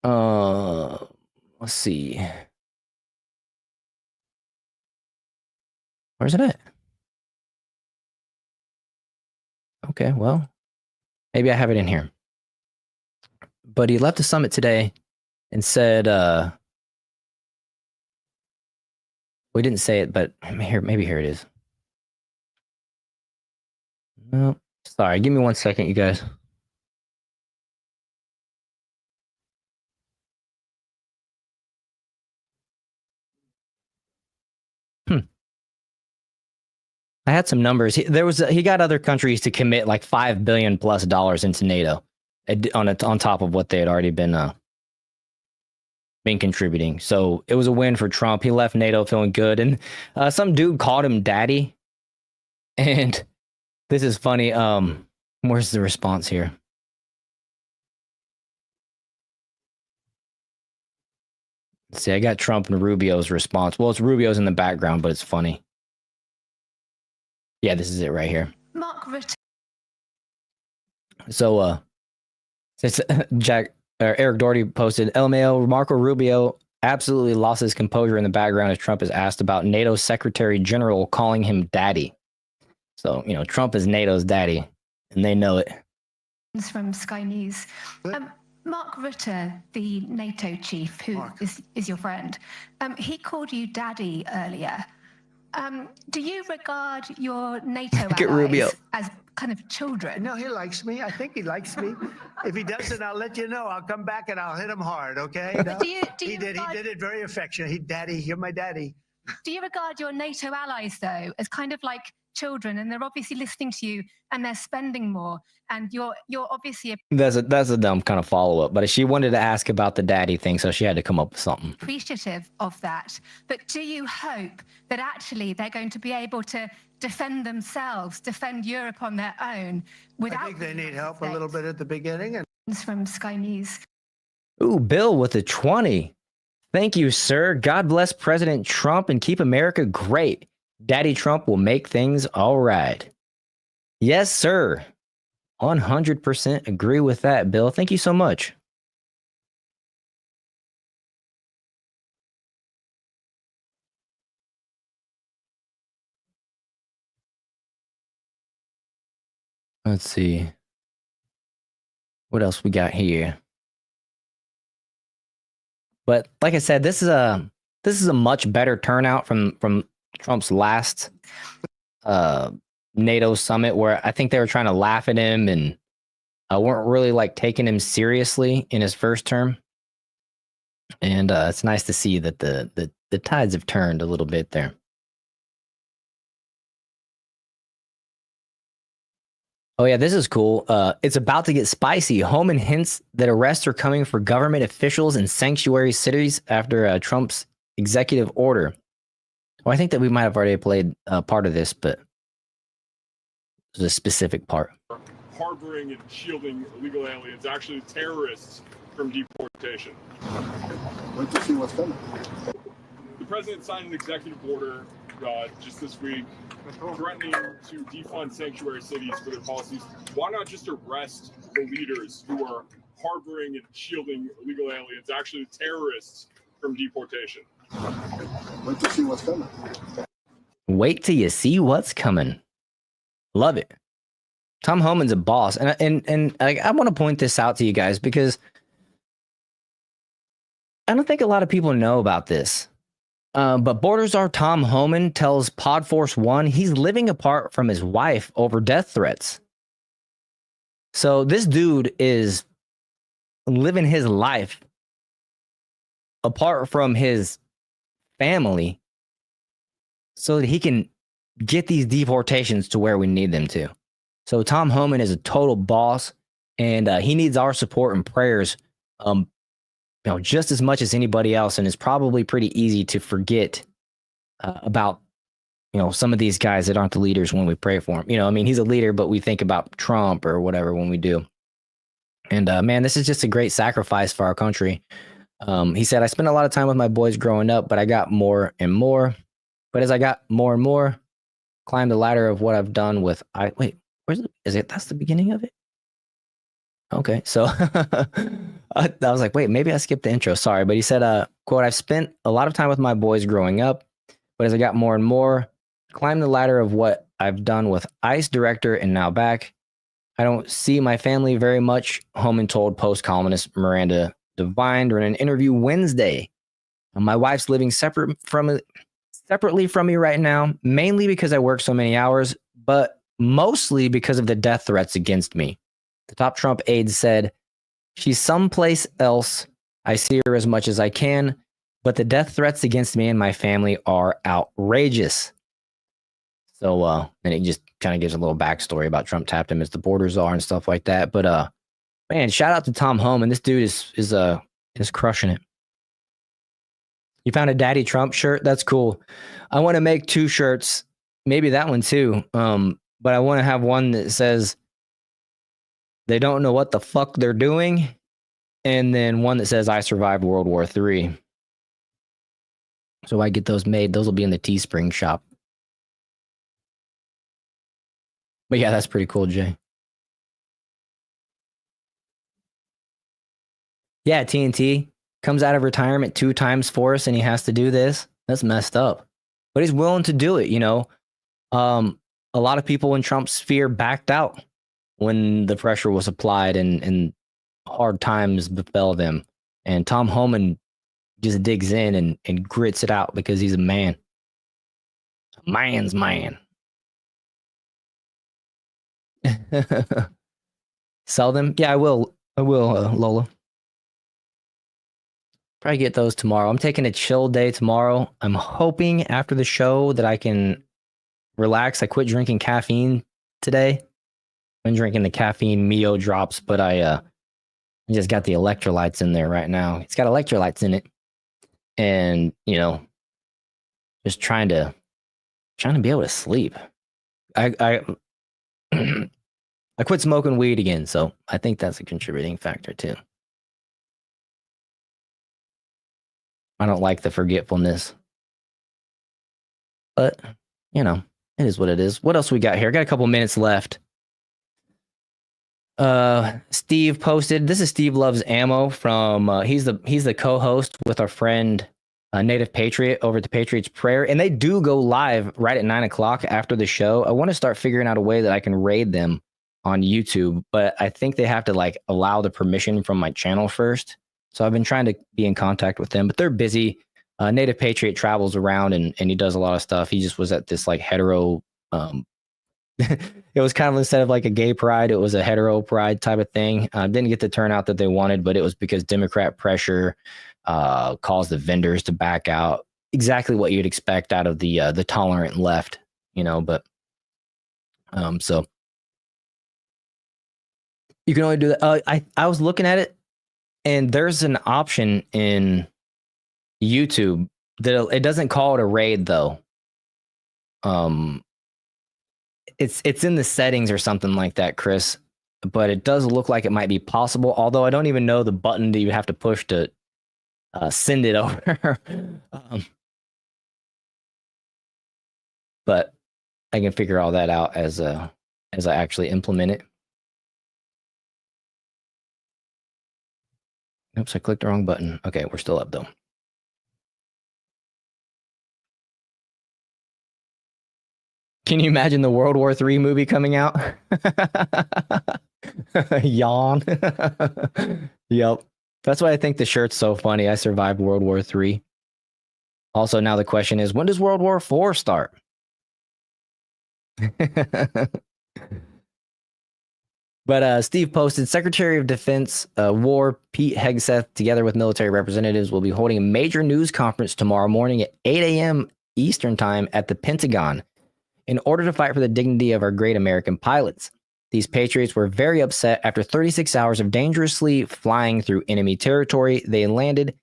let's see. Where's it at? Okay, well, maybe I have it in here. But he left the summit today and said, we didn't say it, but maybe here it is. No, sorry, give me 1 second, you guys. I had some numbers. He got other countries to commit like $5 billion plus into NATO on top of what they had already been contributing. So it was a win for Trump. He left NATO feeling good, and some dude called him daddy. And this is funny. Where's the response here? Let's see, I got Trump and Rubio's response. Well, it's Rubio's in the background, but it's funny. Yeah, this is it right here. Mark Rutte. So, since Eric Doherty posted, LMAO, Marco Rubio absolutely lost his composure in the background as Trump is asked about NATO Secretary General calling him daddy. So, you know, Trump is NATO's daddy, and they know it. From Sky News. Mark Rutte, the NATO chief, who is your friend, he called you daddy earlier. Do you regard your NATO allies as kind of children? No, he likes me. I think he likes me. If he doesn't, I'll let you know. I'll come back and I'll hit him hard, okay? But he did it very affectionate. Daddy, you're my daddy. Do you regard your NATO allies, though, as kind of like children, and they're obviously listening to you and they're spending more, and you're obviously That's a dumb kind of follow-up, but she wanted to ask about the daddy thing, so she had to come up with something. appreciative of that. But do you hope that actually they're going to be able to defend themselves, defend Europe on their own without... I think they need help a little bit at the beginning. And from Sky News. Ooh, Bill with a 20. Thank you, sir. God bless President Trump and keep America great. Daddy Trump will make things all right. Yes, sir. 100% agree with that, Bill. Thank you so much. Let's see. What else we got here? But like I said, this is a much better turnout from Trump's last NATO summit, where I think they were trying to laugh at him and weren't really like taking him seriously in his first term. And it's nice to see that the tides have turned a little bit there. Oh yeah, this is cool. It's about to get spicy. Homan hints that arrests are coming for government officials in sanctuary cities after Trump's executive order. Well, I think that we might have already played part of this, but there's a specific part. Harboring and shielding illegal aliens, actually terrorists, from deportation. Wait to see what's coming. The president signed an executive order just this week threatening to defund sanctuary cities for their policies. Why not just arrest the leaders who are harboring and shielding illegal aliens, actually terrorists, from deportation? Wait to see what's coming. Wait till you see what's coming. Love it. Tom Homan's a boss, and I want to point this out to you guys because I don't think a lot of people know about this. But Border Czar Tom Homan tells Podforce One he's living apart from his wife over death threats. So this dude is living his life apart from his family so that he can get these deportations to where we need them to. So Tom Homan is a total boss, and he needs our support and prayers, just as much as anybody else. And it's probably pretty easy to forget about, some of these guys that aren't the leaders when we pray for him. He's a leader, but we think about Trump or whatever when we do. And man, this is just a great sacrifice for our country. He said, I spent a lot of time with my boys growing up, but I got more and more. But as I got more and more, climbed the ladder of what I've done with where's it? Is it? That's the beginning of it? Okay, so I was like, wait, maybe I skipped the intro. Sorry, but he said, quote, I've spent a lot of time with my boys growing up, but as I got more and more, climbed the ladder of what I've done with ICE director and now back. I don't see my family very much, Homan told Post columnist Miranda Devine during an interview Wednesday. My wife's living separately from me right now, mainly because I work so many hours, but mostly because of the death threats against me. The top Trump aide said, she's someplace else. I see her as much as I can, but the death threats against me and my family are outrageous. So, and it just kind of gives a little backstory about Trump tapped him as the border czar and stuff like that. But, man, shout out to Tom Homan. This dude is crushing it. You found a Daddy Trump shirt? That's cool. I want to make 2 shirts, maybe that one too. But I want to have one that says, they don't know what the fuck they're doing. And then one that says, I survived World War III. So I get those made. Those will be in the Teespring shop. But yeah, that's pretty cool, Jay. Yeah, TNT comes out of retirement 2 times for us and he has to do this. That's messed up. But he's willing to do it, you know. A lot of people in Trump's sphere backed out when the pressure was applied and hard times befell them. And Tom Homan just digs in and grits it out because he's a man. A man's man. Sell them? Yeah, I will. Lola. Probably get those tomorrow. I'm taking a chill day tomorrow. I'm hoping after the show that I can relax. I quit drinking caffeine today. I've been drinking the caffeine Mio drops, but I just got the electrolytes in there right now. It's got electrolytes in it. And, you know, just trying to be able to sleep. I I quit smoking weed again, so I think that's a contributing factor too. I don't like the forgetfulness. But, you know, it is what it is. What else we got here? I got a couple minutes left. Steve posted. This is Steve Loves Ammo from he's the co-host with our friend Native Patriot over at the Patriot's Prayer, and they do go live right at 9:00 after the show. I want to start figuring out a way that I can raid them on YouTube, but I think they have to like allow the permission from my channel first. So I've been trying to be in contact with them, but they're busy. Native Patriot travels around and he does a lot of stuff. He just was at this like hetero. It was kind of instead of like a gay pride, it was a hetero pride type of thing. Didn't get the turnout that they wanted, but it was because Democrat pressure caused the vendors to back out. Exactly what you'd expect out of the tolerant left, you know. But so you can only do that. I was looking at it, and there's an option in YouTube that it doesn't call it a raid though. It's in the settings or something like that, Chris. But it does look like it might be possible. Although I don't even know the button that you have to push to send it over. But I can figure all that out as I actually implement it. Oops, I clicked the wrong button. Okay, we're still up though. Can you imagine the World War III movie coming out? Yawn. Yep. That's why I think the shirt's so funny. I survived World War III. Also, now the question is, when does World War IV start? But Steve posted, Secretary of Defense War Pete Hegseth, together with military representatives, will be holding a major news conference tomorrow morning at 8 a.m. Eastern Time at the Pentagon in order to fight for the dignity of our great American pilots. These patriots were very upset after 36 hours of dangerously flying through enemy territory. They landed.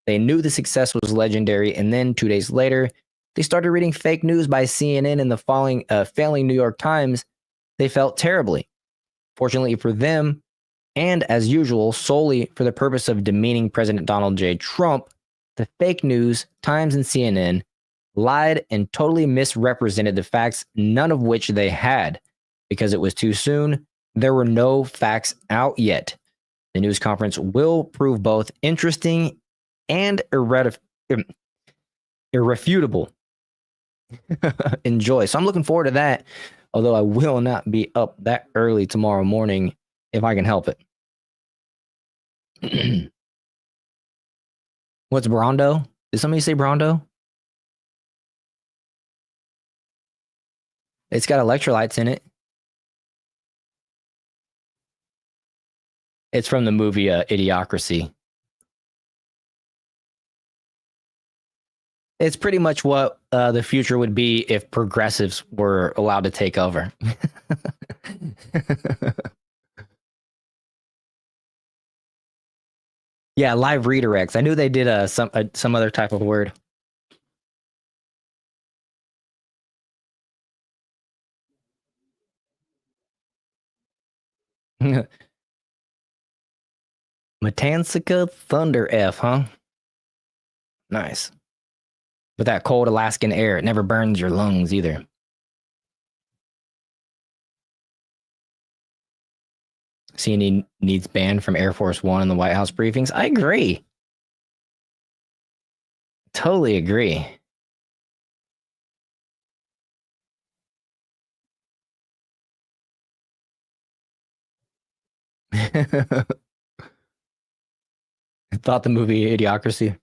They knew the success was legendary, and then 2 days later, they started reading fake news by CNN and the failing New York Times. They felt terribly. Fortunately for them, and as usual, solely for the purpose of demeaning President Donald J. Trump, the fake news, Times and CNN, lied and totally misrepresented the facts, none of which they had. Because it was too soon, there were no facts out yet. The news conference will prove both interesting and irrefutable. Enjoy. So I'm looking forward to that, although I will not be up that early tomorrow morning if I can help it. What's Brondo? Did somebody say Brondo? It's got electrolytes in it. It's from the movie Idiocracy. It's pretty much what the future would be if progressives were allowed to take over. Yeah, live redirects. I knew they did some other type of word. Matansica Thunder F, huh? Nice. With that cold Alaskan air, it never burns your lungs either. CNN needs banned from Air Force One in the White House briefings. I agree. Totally agree. I thought the movie Idiocracy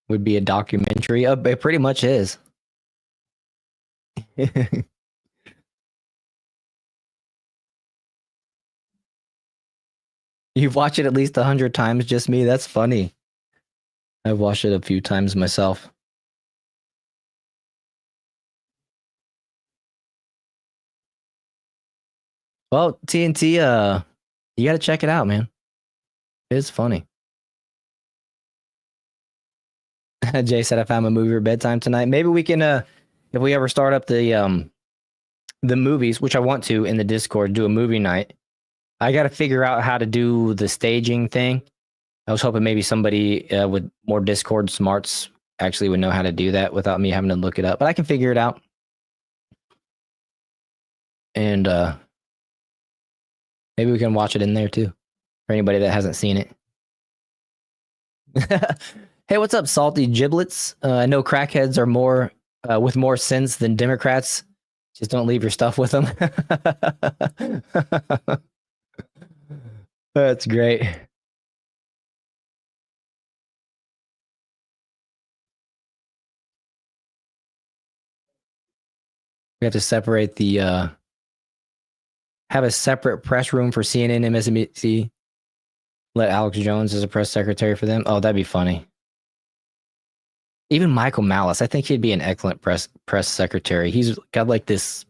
would be a documentary. It pretty much is. You've watched it at least 100 times, just me. That's funny. I've watched it a few times myself. Well, TNT, you got to check it out, man. It's funny. Jay said I found a movie for bedtime tonight. Maybe we can, if we ever start up the movies, which I want to in the Discord, do a movie night. I got to figure out how to do the staging thing. I was hoping maybe somebody with more Discord smarts actually would know how to do that without me having to look it up, but I can figure it out. And maybe we can watch it in there too, for anybody that hasn't seen it. Hey, what's up, salty giblets? I know crackheads are more with more sense than Democrats. Just don't leave your stuff with them. That's great. We have to separate the have a separate press room for CNN and MSNBC. Let Alex Jones as a press secretary for them. Oh, that'd be funny. Even Michael Malice, I think he'd be an excellent press secretary. He's got like this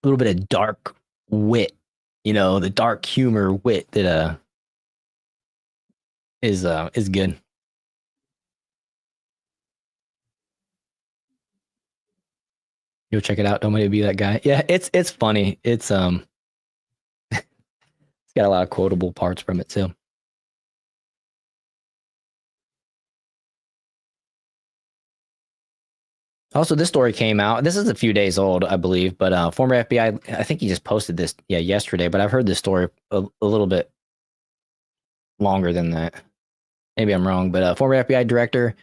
little bit of dark wit, you know, the dark humor wit that is good. You'll check it out. Don't want to be that guy. Yeah, it's funny. It's it's got a lot of quotable parts from it too. Also, this story came out. This is a few days old, I believe, but former FBI, I think he just posted this, yesterday, but I've heard this story a little bit longer than that. Maybe I'm wrong, but former FBI director,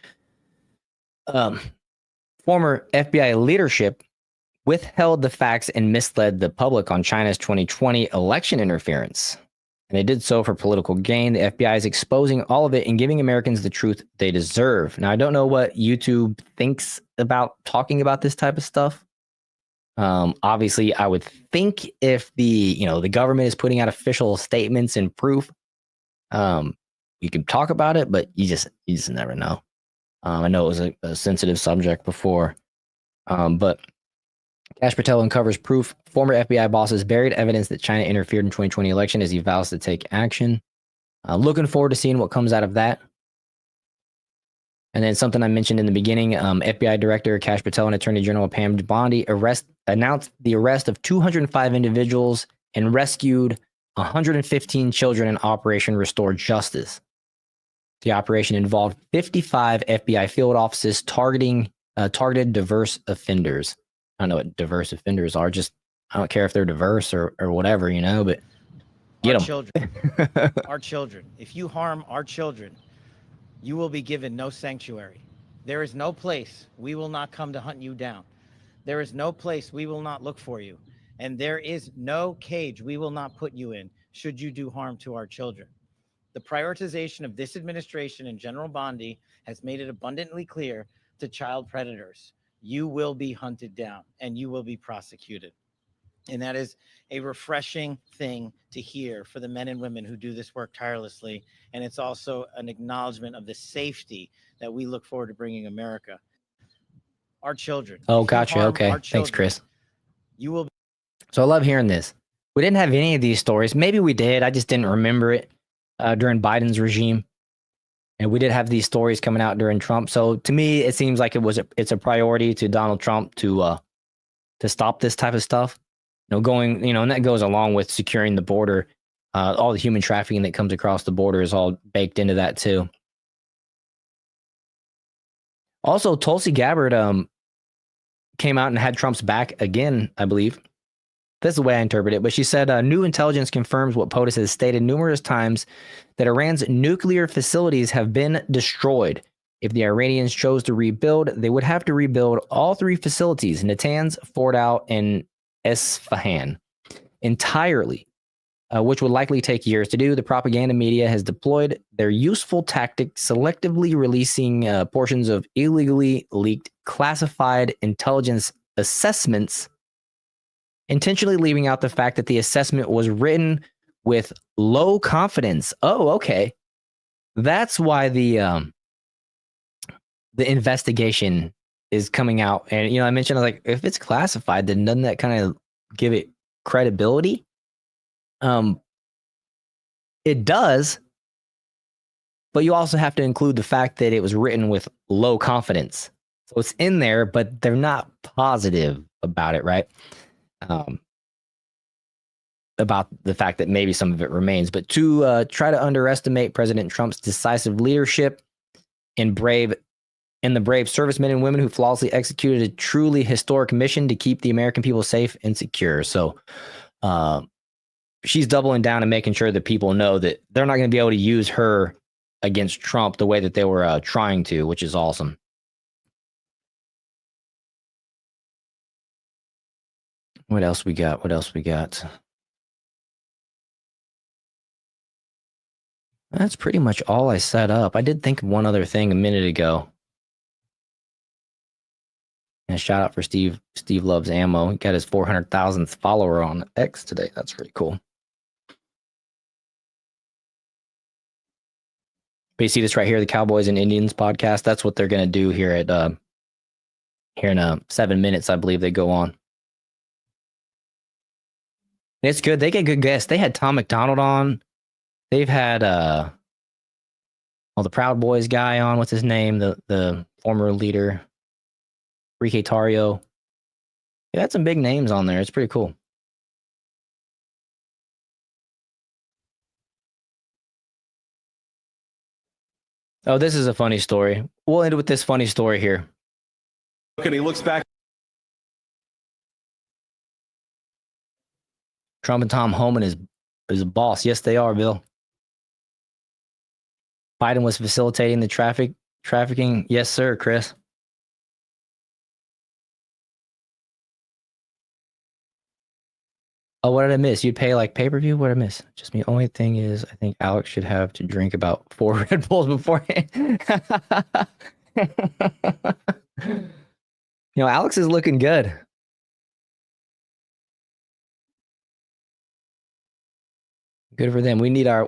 former FBI leadership withheld the facts and misled the public on China's 2020 election interference. And they did so for political gain. The FBI is exposing all of it and giving Americans the truth they deserve. Now, I don't know what YouTube thinks about talking about this type of stuff. Obviously, I would think if the government is putting out official statements and proof, you can talk about it, but you just never know. I know it was a sensitive subject before, but Kash Patel uncovers proof former FBI bosses buried evidence that China interfered in 2020 election as he vows to take action. Looking forward to seeing what comes out of that. And then something I mentioned in the beginning, FBI Director Kash Patel and Attorney General Pam Bondi announced the arrest of 205 individuals and rescued 115 children in Operation Restore Justice. The operation involved 55 FBI field offices targeted diverse offenders. I don't know what diverse offenders are. Just, I don't care if they're diverse or whatever, but get them. Children. Our children. If you harm our children, you will be given no sanctuary. There is no place we will not come to hunt you down. There is no place we will not look for you. And there is no cage we will not put you in should you do harm to our children. The prioritization of this administration and General Bondi has made it abundantly clear to child predators. You will be hunted down and you will be prosecuted. And that is a refreshing thing to hear for the men and women who do this work tirelessly. And it's also an acknowledgement of the safety that we look forward to bringing America. Our children. Oh, gotcha. Okay. Thanks, Chris. You will. So I love hearing this. We didn't have any of these stories. Maybe we did. I just didn't remember it during Biden's regime. And we did have these stories coming out during Trump. So to me, it seems like it's a priority to Donald Trump to stop this type of stuff. And that goes along with securing the border. All the human trafficking that comes across the border is all baked into that too. Also, Tulsi Gabbard came out and had Trump's back again, I believe. That's the way I interpret it. But she said, new intelligence confirms what POTUS has stated numerous times, that Iran's nuclear facilities have been destroyed. If the Iranians chose to rebuild, they would have to rebuild all 3 facilities, Natanz, Fordow, and Esfahan, entirely, which would likely take years to do. The propaganda media has deployed their useful tactic, selectively releasing portions of illegally leaked classified intelligence assessments, intentionally leaving out the fact that the assessment was written with low confidence. Oh, okay. That's why the investigation is coming out. And, I mentioned, like, if it's classified, then doesn't that kind of give it credibility? It does, but you also have to include the fact that it was written with low confidence. So it's in there, but they're not positive about it, right? About the fact that maybe some of it remains. But to try to underestimate President Trump's decisive leadership and the brave servicemen and women who flawlessly executed a truly historic mission to keep the American people safe and secure. So she's doubling down and making sure that people know that they're not going to be able to use her against Trump the way that they were trying to, which is awesome. What else we got? That's pretty much all I set up. I did think of one other thing a minute ago. And shout out for Steve. Steve loves ammo. He got his 400,000th follower on X today. That's pretty cool. But you see this right here, the Cowboys and Indians podcast. That's what they're going to do here at here in 7 minutes, I believe they go on. It's good. They get good guests. They had Tom McDonald on. They've had the Proud Boys guy on. What's his name? The former leader, Enrique Tario. They had some big names on there. It's pretty cool. Oh, this is a funny story. We'll end with this funny story here. And he looks back. Trump and Tom Homan is a boss. Yes, they are, Bill. Biden was facilitating the trafficking. Yes, sir, Chris. Oh, what did I miss? You'd pay like pay-per-view? What did I miss? Just me. Only thing is, I think Alex should have to drink about 4 Red Bulls beforehand. Alex is looking good. Good for them. We need our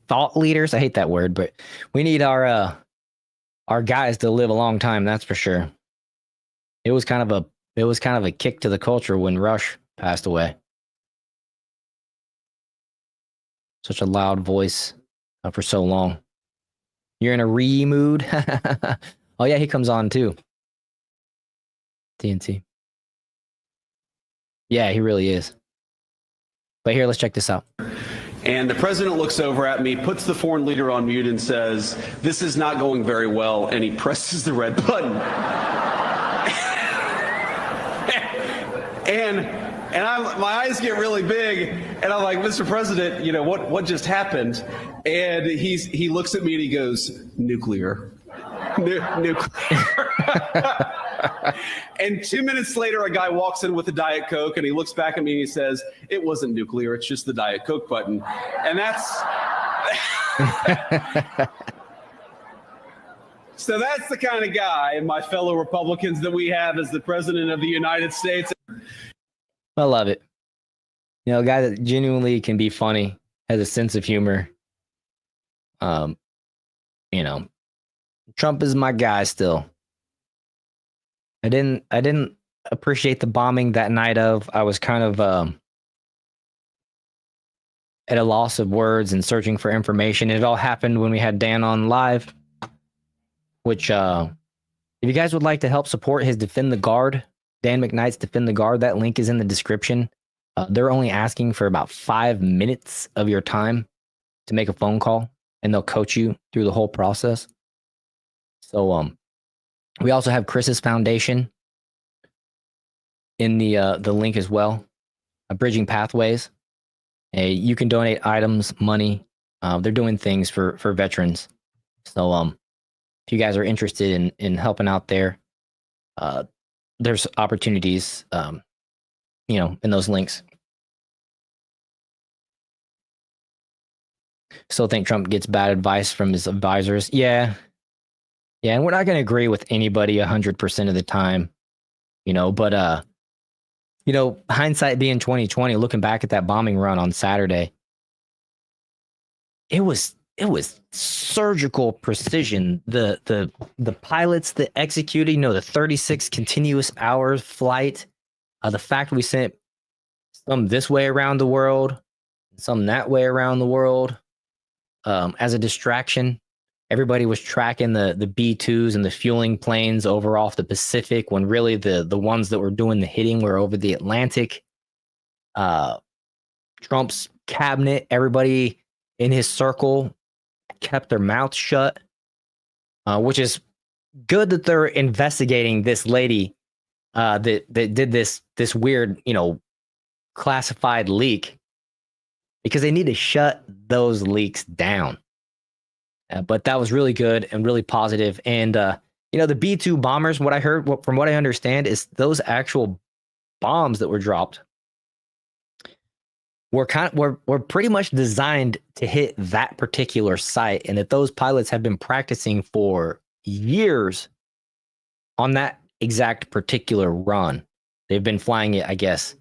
thought leaders. I hate that word, but we need our guys to live a long time. That's for sure. It was kind of a kick to the culture when Rush passed away. Such a loud voice for so long. You're in a mood. Oh yeah, he comes on too. TNT. Yeah, he really is. But here, let's check this out. And the president looks over at me, puts the foreign leader on mute and says, "This is not going very well." And he presses the red button. And my eyes get really big, and I'm like, "Mr. President, what just happened?" And he looks at me and he goes, "Nuclear." Nuclear. And 2 minutes later, a guy walks in with a Diet Coke, and he looks back at me and he says, "It wasn't nuclear, it's just the Diet Coke button." And that's... So that's the kind of guy, and my fellow Republicans, that we have as the president of the United States. I love it. A guy that genuinely can be funny, has a sense of humor. Trump is my guy still. I didn't appreciate the bombing that night of. I was kind of at a loss of words and searching for information. It all happened when we had Dan on live, which if you guys would like to help support his Defend the Guard, Dan McKnight's Defend the Guard, that link is in the description. They're only asking for about 5 minutes of your time to make a phone call, and they'll coach you through the whole process. So We also have Chris's foundation in the link as well, Bridging Pathways. You can donate items, money. They're doing things for veterans. So if you guys are interested in helping out there, there's opportunities, in those links. Still think Trump gets bad advice from his advisors. Yeah, and we're not going to agree with anybody 100% of the time, but hindsight being 2020, looking back at that bombing run on Saturday, it was surgical precision. The pilots that executed, the 36 continuous hours flight, the fact we sent some this way around the world, some that way around the world, as a distraction. Everybody was tracking the B-2s and the fueling planes over off the Pacific, when really the ones that were doing the hitting were over the Atlantic. Trump's cabinet, everybody in his circle kept their mouths shut, which is good that they're investigating this lady that did this weird, classified leak, because they need to shut those leaks down. But that was really good and really positive. And, the B-2 bombers, what I heard, from what I understand, is those actual bombs that were dropped were pretty much designed to hit that particular site, and that those pilots have been practicing for years on that exact particular run. They've been flying it, I guess,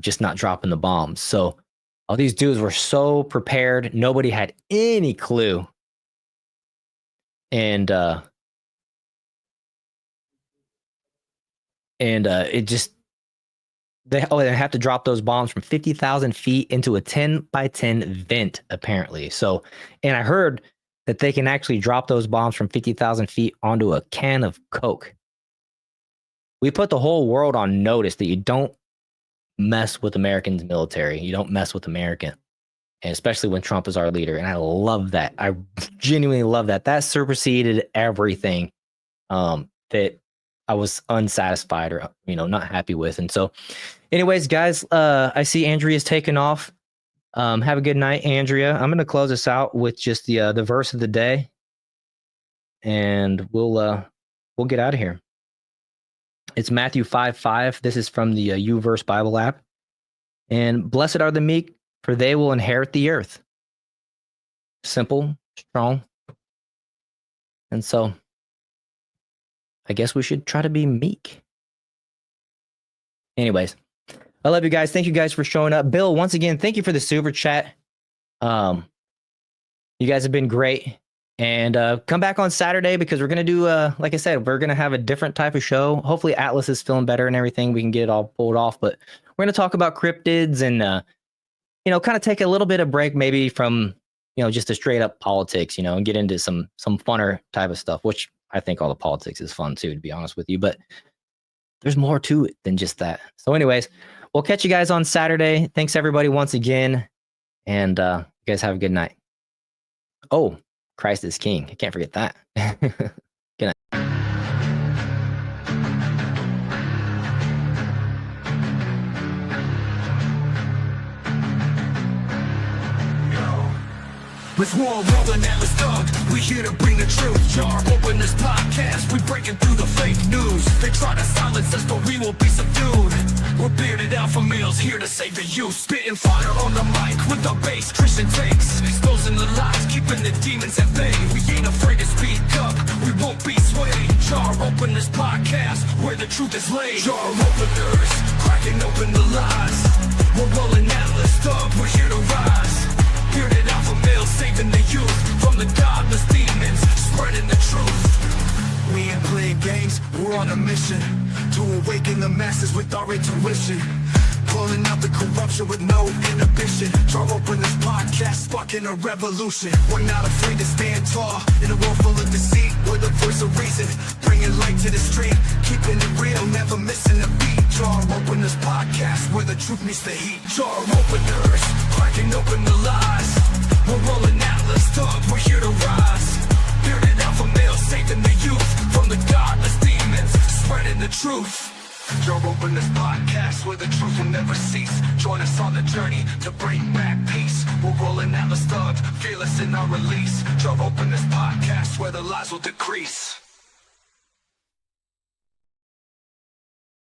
just not dropping the bombs. So all these dudes were so prepared. Nobody had any clue. And it just, they have to drop those bombs from 50,000 feet into a 10 by 10 vent, apparently. So, and I heard that they can actually drop those bombs from 50,000 feet onto a can of Coke. We put the whole world on notice that you don't mess with Americans' military. You don't mess with America. And especially when Trump is our leader. And I love that. I genuinely love that. That superseded everything that I was unsatisfied or, not happy with. And so anyways, guys, I see Andrea's taken off. Have a good night, Andrea. I'm going to close this out with just the verse of the day, and we'll get out of here. It's Matthew 5:5. This is from the YouVerse Bible app. And blessed are the meek, for they will inherit the earth. Simple, strong. And so I guess we should try to be meek. Anyways, I love you guys. Thank you guys for showing up. Bill, once again, thank you for the super chat. You guys have been great. And come back on Saturday, because we're going to do, like I said, we're going to have a different type of show. Hopefully Atlas is feeling better and everything. We can get it all pulled off. But we're going to talk about cryptids and, kind of take a little bit of break maybe from, just the straight up politics, and get into some funner type of stuff, which I think all the politics is fun too, to be honest with you. But there's more to it than just that. So anyways, we'll catch you guys on Saturday. Thanks everybody once again. And you guys have a good night. Oh, Christ is King. I can't forget that. Good night. Let's war rolling at the start. We here to bring the truth. Jar open this podcast. We breaking through the fake news. They try to silence us, but we will be subdued. We're bearded alpha males here to save the youth. Spitting fire on the mic with the bass Christian takes. Exposing the lies, keeping the demons at bay. We ain't afraid to speak up. We won't be swayed. Jar open this podcast where the truth is laid. Jar openers, cracking open the lies. We're rolling Atlas up. We're here to rise. Bearded alpha males saving the youth from the godless demons, spreading the truth. We ain't playing games, we're on a mission to awaken the masses with our intuition. Pulling out the corruption with no inhibition. Jar open this podcast, sparking a revolution. We're not afraid to stand tall in a world full of deceit. We're the voice of reason, bringing light to the street. Keeping it real, never missing a beat. Jar open this podcast where the truth meets the heat. Jar openers, cracking open the lies. We're rolling Atlas up, we're here to rise. Bearded alpha males saving the youth from the godless truth. Joe Rogan, this podcast where the truth will never cease. Join us on the journey to bring back peace. We're rolling out the thug, fearless in our release. Joe Rogan, this podcast where the lies will decrease.